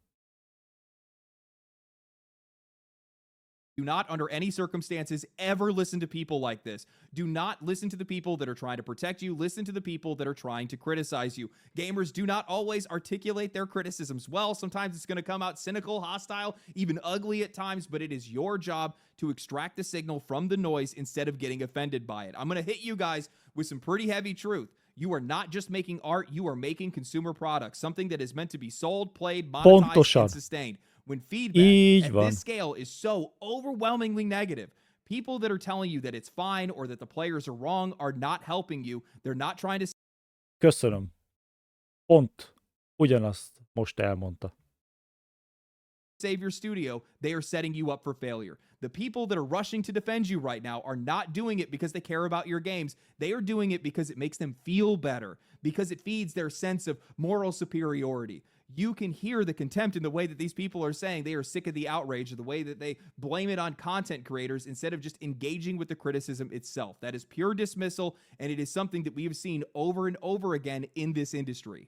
Speaker 2: Do not, under any circumstances, ever listen to people like this. Do not listen to the people that are trying to protect you. Listen to the people that are trying to criticize you. Gamers do not always articulate their criticisms well. Sometimes it's going to come out cynical, hostile, even ugly at times, but it is your job to extract the signal from the noise instead of getting offended by it. I'm going to hit you guys with some pretty heavy truth. You are not just making art, you are making consumer products, something that is meant to be sold, played, monetized,
Speaker 1: Pontosan.
Speaker 2: and sustained. When feedback
Speaker 1: Így
Speaker 2: at
Speaker 1: van.
Speaker 2: this scale is so overwhelmingly negative, people that are telling you that it's fine or that the players are wrong are not helping you. They're not trying to
Speaker 1: Köszönöm. Pont ugyanazt most elmondta.
Speaker 2: save your studio. They are setting you up for failure. The people that are rushing to defend you right now are not doing it because they care about your games. They are doing it because it makes them feel better, because it feeds their sense of moral superiority. You can hear the contempt in the way that these people are saying they are sick of the outrage, or the way that they blame it on content creators instead of just engaging with the criticism itself. That is pure dismissal, and it is something that we have seen over and over again in this industry.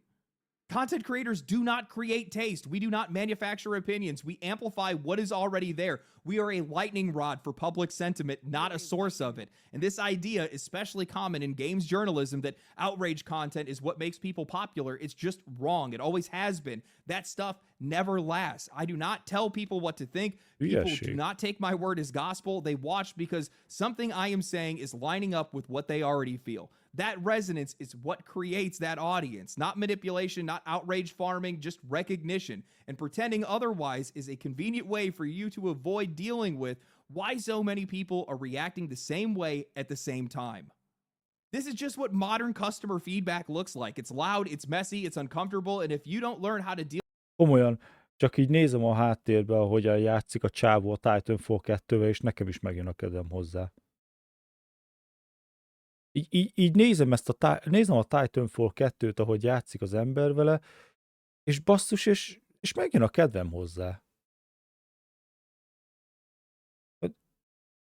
Speaker 2: Content creators do not create taste. We do not manufacture opinions. We amplify what is already there. We are a lightning rod for public sentiment, not a source of it. And this idea is especially common in games journalism, that outrage content is what makes people popular. It's just wrong. It always has been. That stuff never lasts. I do not tell people what to think. People do not take my word as gospel. They watch because something I am saying is lining up with what they already feel. That resonance is what creates that audience. Not manipulation, not outrage farming, just recognition. And pretending otherwise is a convenient way for you to avoid dealing with why so many people are reacting the same way at the same time. This is just what modern customer feedback looks like. It's loud, it's messy, it's uncomfortable, and if you don't learn how to deal
Speaker 1: Komolyan, csak így nézem a háttérbe, ahogyan játszik a csávó a Titanfall 2-vel, és nekem is megjön a kedvem hozzá. Így nézem nézem a Titanfall 2-t, ahogy játszik az ember vele, és basszus, és megjön a kedvem hozzá.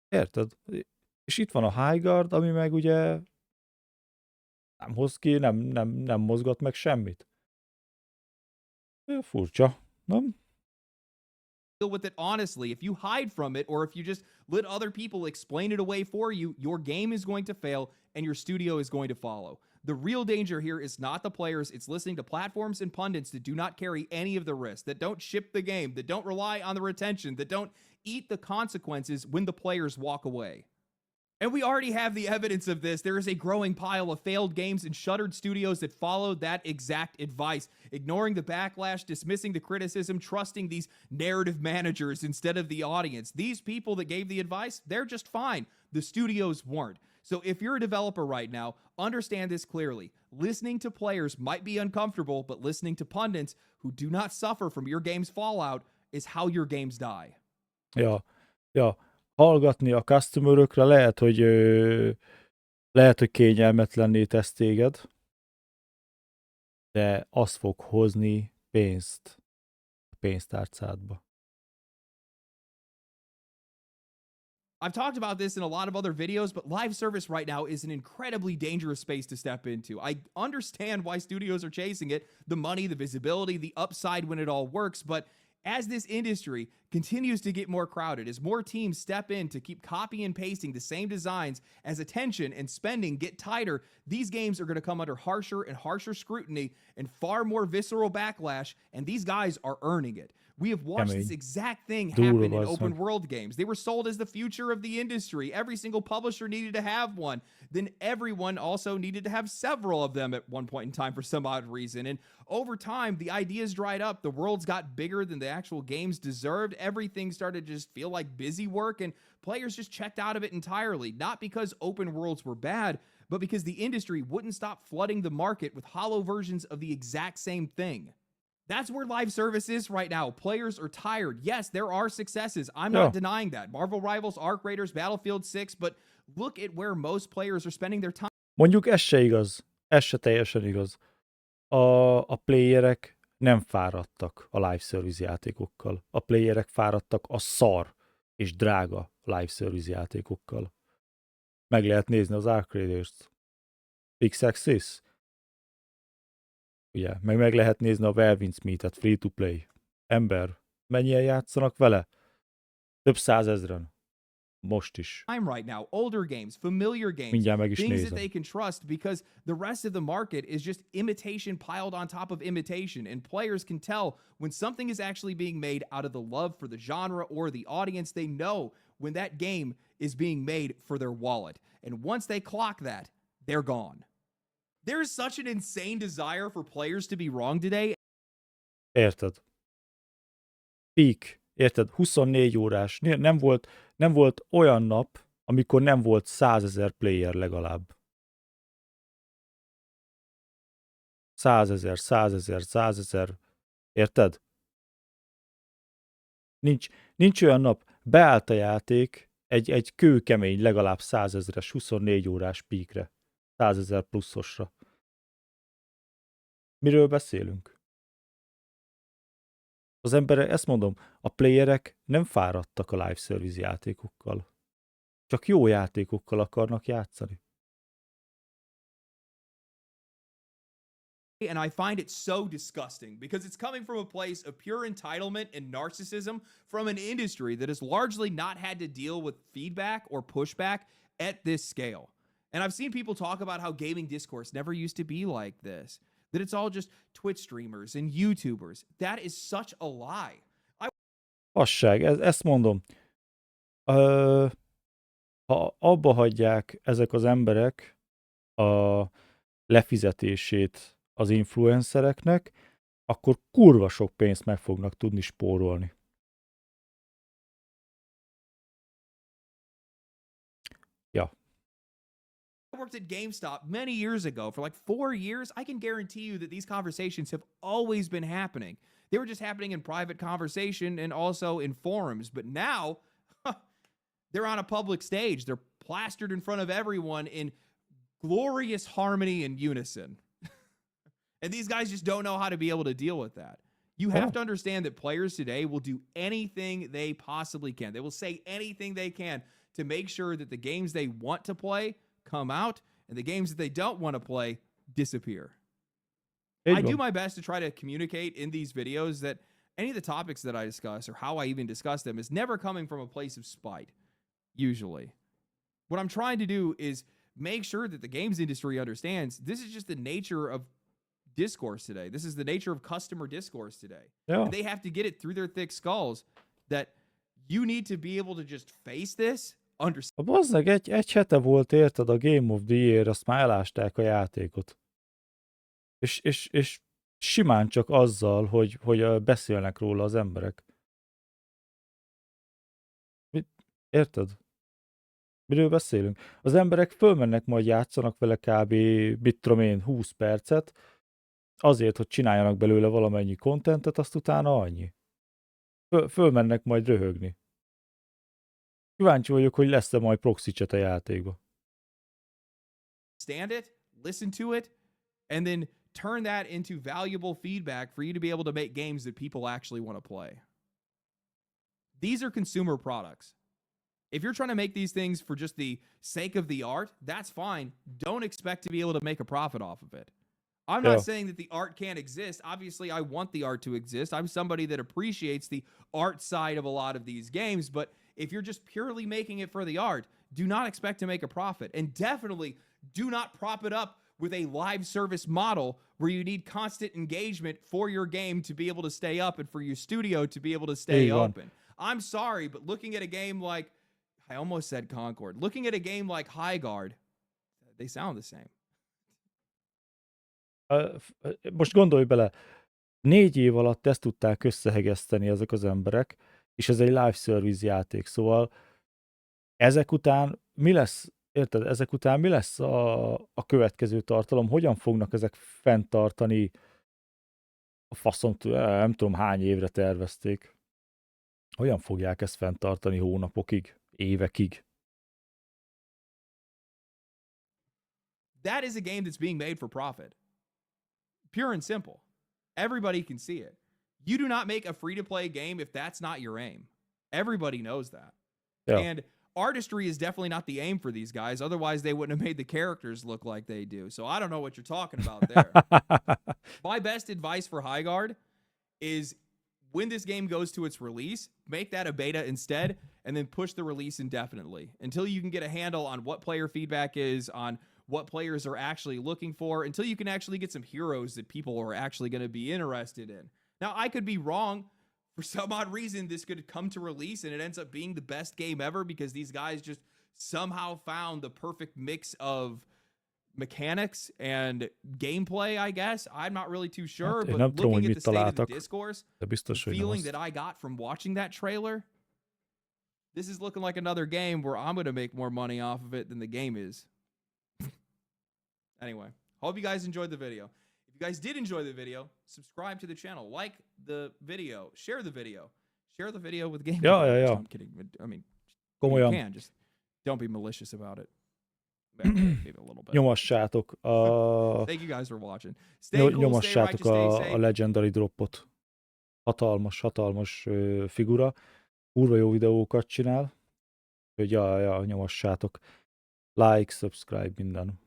Speaker 1: Érted? És itt van a HighGuard, ami meg ugye nem hoz ki, nem mozgat meg semmit. Furcsa, nem?
Speaker 2: with it honestly. If you hide from it, or if you just let other people explain it away for you, your game is going to fail and your studio is going to follow. The real danger here is not the players, it's listening to platforms and pundits that do not carry any of the risk, that don't ship the game, that don't rely on the retention, that don't eat the consequences when the players walk away. And we already have the evidence of this. There is a growing pile of failed games and shuttered studios that followed that exact advice, ignoring the backlash, dismissing the criticism, trusting these narrative managers instead of the audience. These people that gave the advice, they're just fine. The studios weren't. So if you're a developer right now, understand this clearly. Listening to players might be uncomfortable, but listening to pundits who do not suffer from your game's fallout is how your games die.
Speaker 1: Ja. Hallgatni a customerökre lehet, hogy kényelmetlenné tesz téged, de az fog hozni pénzt a pénztárcádba.
Speaker 2: I've talked about this in a lot of other videos, but live service right now is an incredibly dangerous space to step into. I understand why studios are chasing it, the money, the visibility, the upside when it all works, but as this industry continues to get more crowded, as more teams step in to keep copy and pasting the same designs, as attention and spending get tighter, these games are going to come under harsher and harsher scrutiny and far more visceral backlash, and these guys are earning it. We have watched this exact thing happen in open world games. They were sold as the future of the industry. Every single publisher needed to have one. Then everyone also needed to have several of them at one point in time for some odd reason. And over time, the ideas dried up. The worlds got bigger than the actual games deserved. Everything started to just feel like busy work, and players just checked out of it entirely. Not because open worlds were bad, but because the industry wouldn't stop flooding the market with hollow versions of the exact same thing. That's where live service is right now. Players are tired. Yes, there are successes. I'm not denying that. Marvel Rivals, Arc Raiders, Battlefield 6, but look at where most players are spending their time.
Speaker 1: Mondjuk ez se igaz. Ez se teljesen igaz. A playerek nem fáradtak a live service játékokkal. A playerek fáradtak a szar és drága live service játékokkal. Meg lehet nézni az Arc Raiders-t. X-Axis. Ugye, meg lehet nézni a Welvin Smith-et, free-to-play. Ember, mennyien játszanak vele? Több százezren. Most is.
Speaker 2: Time right now, older games, familiar games,
Speaker 1: Mindjárt meg is
Speaker 2: things that
Speaker 1: nézem.
Speaker 2: they can trust, because the rest of the market is just imitation piled on top of imitation, and players can tell when something is actually being made out of the love for the genre or the audience. They know when that game is being made for their wallet, and once they clock that, they're gone. There is such an insane desire for players to be wrong today.
Speaker 1: Érted? Peak. Érted? 24 órás. Nem volt olyan nap, amikor nem volt 100 000 player legalább. 100 000, 100 000, 100 000. Érted? Nincs olyan nap. Beállt a játék egy kőkemény, legalább 100 000-es 24 órás peakre. 100 000 pluszosra. Miről beszélünk? Az emberek, ezt mondom, a playerek nem fáradtak a live service játékokkal. Csak jó játékokkal akarnak játszani.
Speaker 2: And I find it so disgusting because it's coming from a place of pure entitlement and narcissism from an industry that has largely not had to deal with feedback or pushback at this scale. And I've seen people talk about how gaming discourse never used to be like this, that it's all just Twitch streamers and YouTubers. That is such a lie.
Speaker 1: Fasság, ezt mondom. Ha abba hagyják ezek az emberek a lefizetését az influencereknek, akkor kurva sok pénzt meg fognak tudni spórolni. Ja.
Speaker 2: I worked at GameStop many years ago for like 4 years. I can guarantee you that these conversations have always been happening. They were just happening in private conversation and also in forums. But now, they're on a public stage. They're plastered in front of everyone in glorious harmony and unison. And these guys just don't know how to be able to deal with that. You have to understand that players today will do anything they possibly can. They will say anything they can to make sure that the games they want to play come out and the games that they don't want to play disappear. I do my best to try to communicate in these videos that any of the topics that I discuss or how I even discuss them is never coming from a place of spite, usually. What I'm trying to do is make sure that the games industry understands this is just the nature of discourse today. This is the nature of customer discourse today.
Speaker 1: Ja.
Speaker 2: And they have to get it through their thick skulls that you need to be able to just face this, understand.
Speaker 1: Bazzeg, egy hete volt, érted, a Game of the Year, azt már elásták a játékot. És simán csak azzal, hogy beszélnek róla az emberek. Érted? Miről beszélünk? Az emberek fölmennek, majd játszanak vele kb. Mit tudom én, 20 percet, azért, hogy csináljanak belőle valamennyi contentet, azt utána annyi. Fölmennek majd röhögni. Kíváncsi vagyok, hogy lesz-e majd proxy chat a játékba.
Speaker 2: Stand it, listen to it, and then turn that into valuable feedback for you to be able to make games that people actually want to play. These are consumer products. If you're trying to make these things for just the sake of the art, that's fine. Don't expect to be able to make a profit off of it. I'm not saying that the art can't exist. Obviously, I want the art to exist. I'm somebody that appreciates the art side of a lot of these games, but if you're just purely making it for the art, do not expect to make a profit. And definitely do not prop it up with a live service model where you need constant engagement for your game to be able to stay up and for your studio to be able to stay open. I'm sorry, but looking at a game like, I almost said Concord, looking at a game like HighGuard, they sound the same.
Speaker 1: Most gondolj bele, 4 év alatt ezt tudták összehegeszteni ezek az emberek, és ez egy live service játék, szóval ezek után mi lesz, érted, ezek után mi lesz a következő tartalom, hogyan fognak ezek fenntartani a faszom, nem tudom hány évre tervezték, hogyan fogják ezt fenntartani hónapokig, évekig.
Speaker 2: That is a game that's being made for profit. Pure and simple. Everybody can see it. You do not make a free-to-play game if that's not your aim. Everybody knows that.
Speaker 1: Yeah.
Speaker 2: And artistry is definitely not the aim for these guys. Otherwise, they wouldn't have made the characters look like they do. So I don't know what you're talking about there. My best advice for HighGuard is when this game goes to its release, make that a beta instead, and then push the release indefinitely until you can get a handle on what player feedback is, on what players are actually looking for, until you can actually get some heroes that people are actually going to be interested in. Now, I could be wrong. For some odd reason, this could come to release and it ends up being the best game ever because these guys just somehow found the perfect mix of mechanics and gameplay, I guess. I'm not really too sure, but looking at the state of the discourse, the feeling that I got from watching that trailer, this is looking like another game where I'm going to make more money off of it than the game is. Anyway, hope you guys enjoyed the video. If you guys did enjoy the video, subscribe to the channel, like the video, share the video with game.
Speaker 1: Ja.
Speaker 2: I'm kidding. I mean, you can, just don't be malicious about it. Maybe a little bit.
Speaker 1: Nyomassátok
Speaker 2: Thank you guys for watching. Stay cool,
Speaker 1: nyomassátok
Speaker 2: stay righteous, stay
Speaker 1: a
Speaker 2: safe.
Speaker 1: Legendary Dropot. Hatalmas figura. Kurva jó videókat csinál. Úgyhogy nyomassátok. Like, subscribe, minden.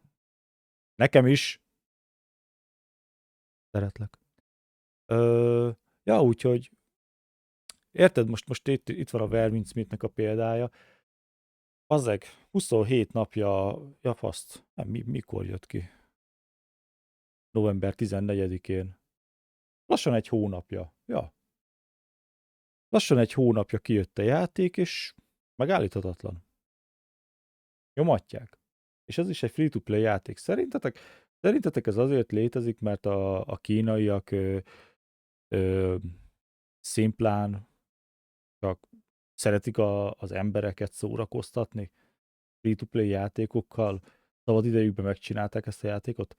Speaker 1: Nekem is. Szeretlek. Úgyhogy érted, most itt van a Vermin Smithnek a példája. Azeg, 27 napja, faszt, mikor jött ki? November 14-én. Lassan egy hónapja. Lassan egy hónapja kijött a játék, és megállíthatatlan. Nyomatják. És ez is egy free-to-play játék. Szerintetek ez azért létezik, mert a kínaiak szimplán csak szeretik az embereket szórakoztatni free-to-play játékokkal? Szabad idejükben megcsinálták ezt a játékot?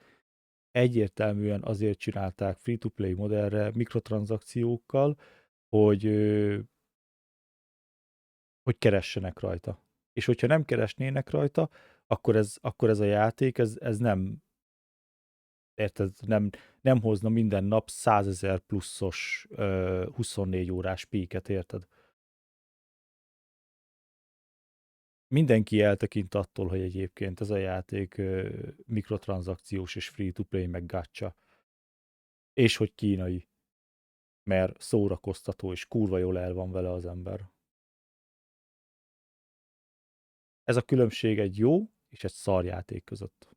Speaker 1: Egyértelműen azért csinálták free-to-play modellre mikrotranszakciókkal, hogy hogy keressenek rajta. És hogyha nem keresnének rajta, akkor ez a játék, ez nem, érted, nem hozna minden nap 100 000 pluszos 24 órás píket, érted? Mindenki eltekint attól, hogy egyébként ez a játék mikrotranszakciós és free-to-play meg gacha. És hogy kínai. Mert szórakoztató és kurva jól el van vele az ember. Ez a különbség egy jó és egy szar játék között.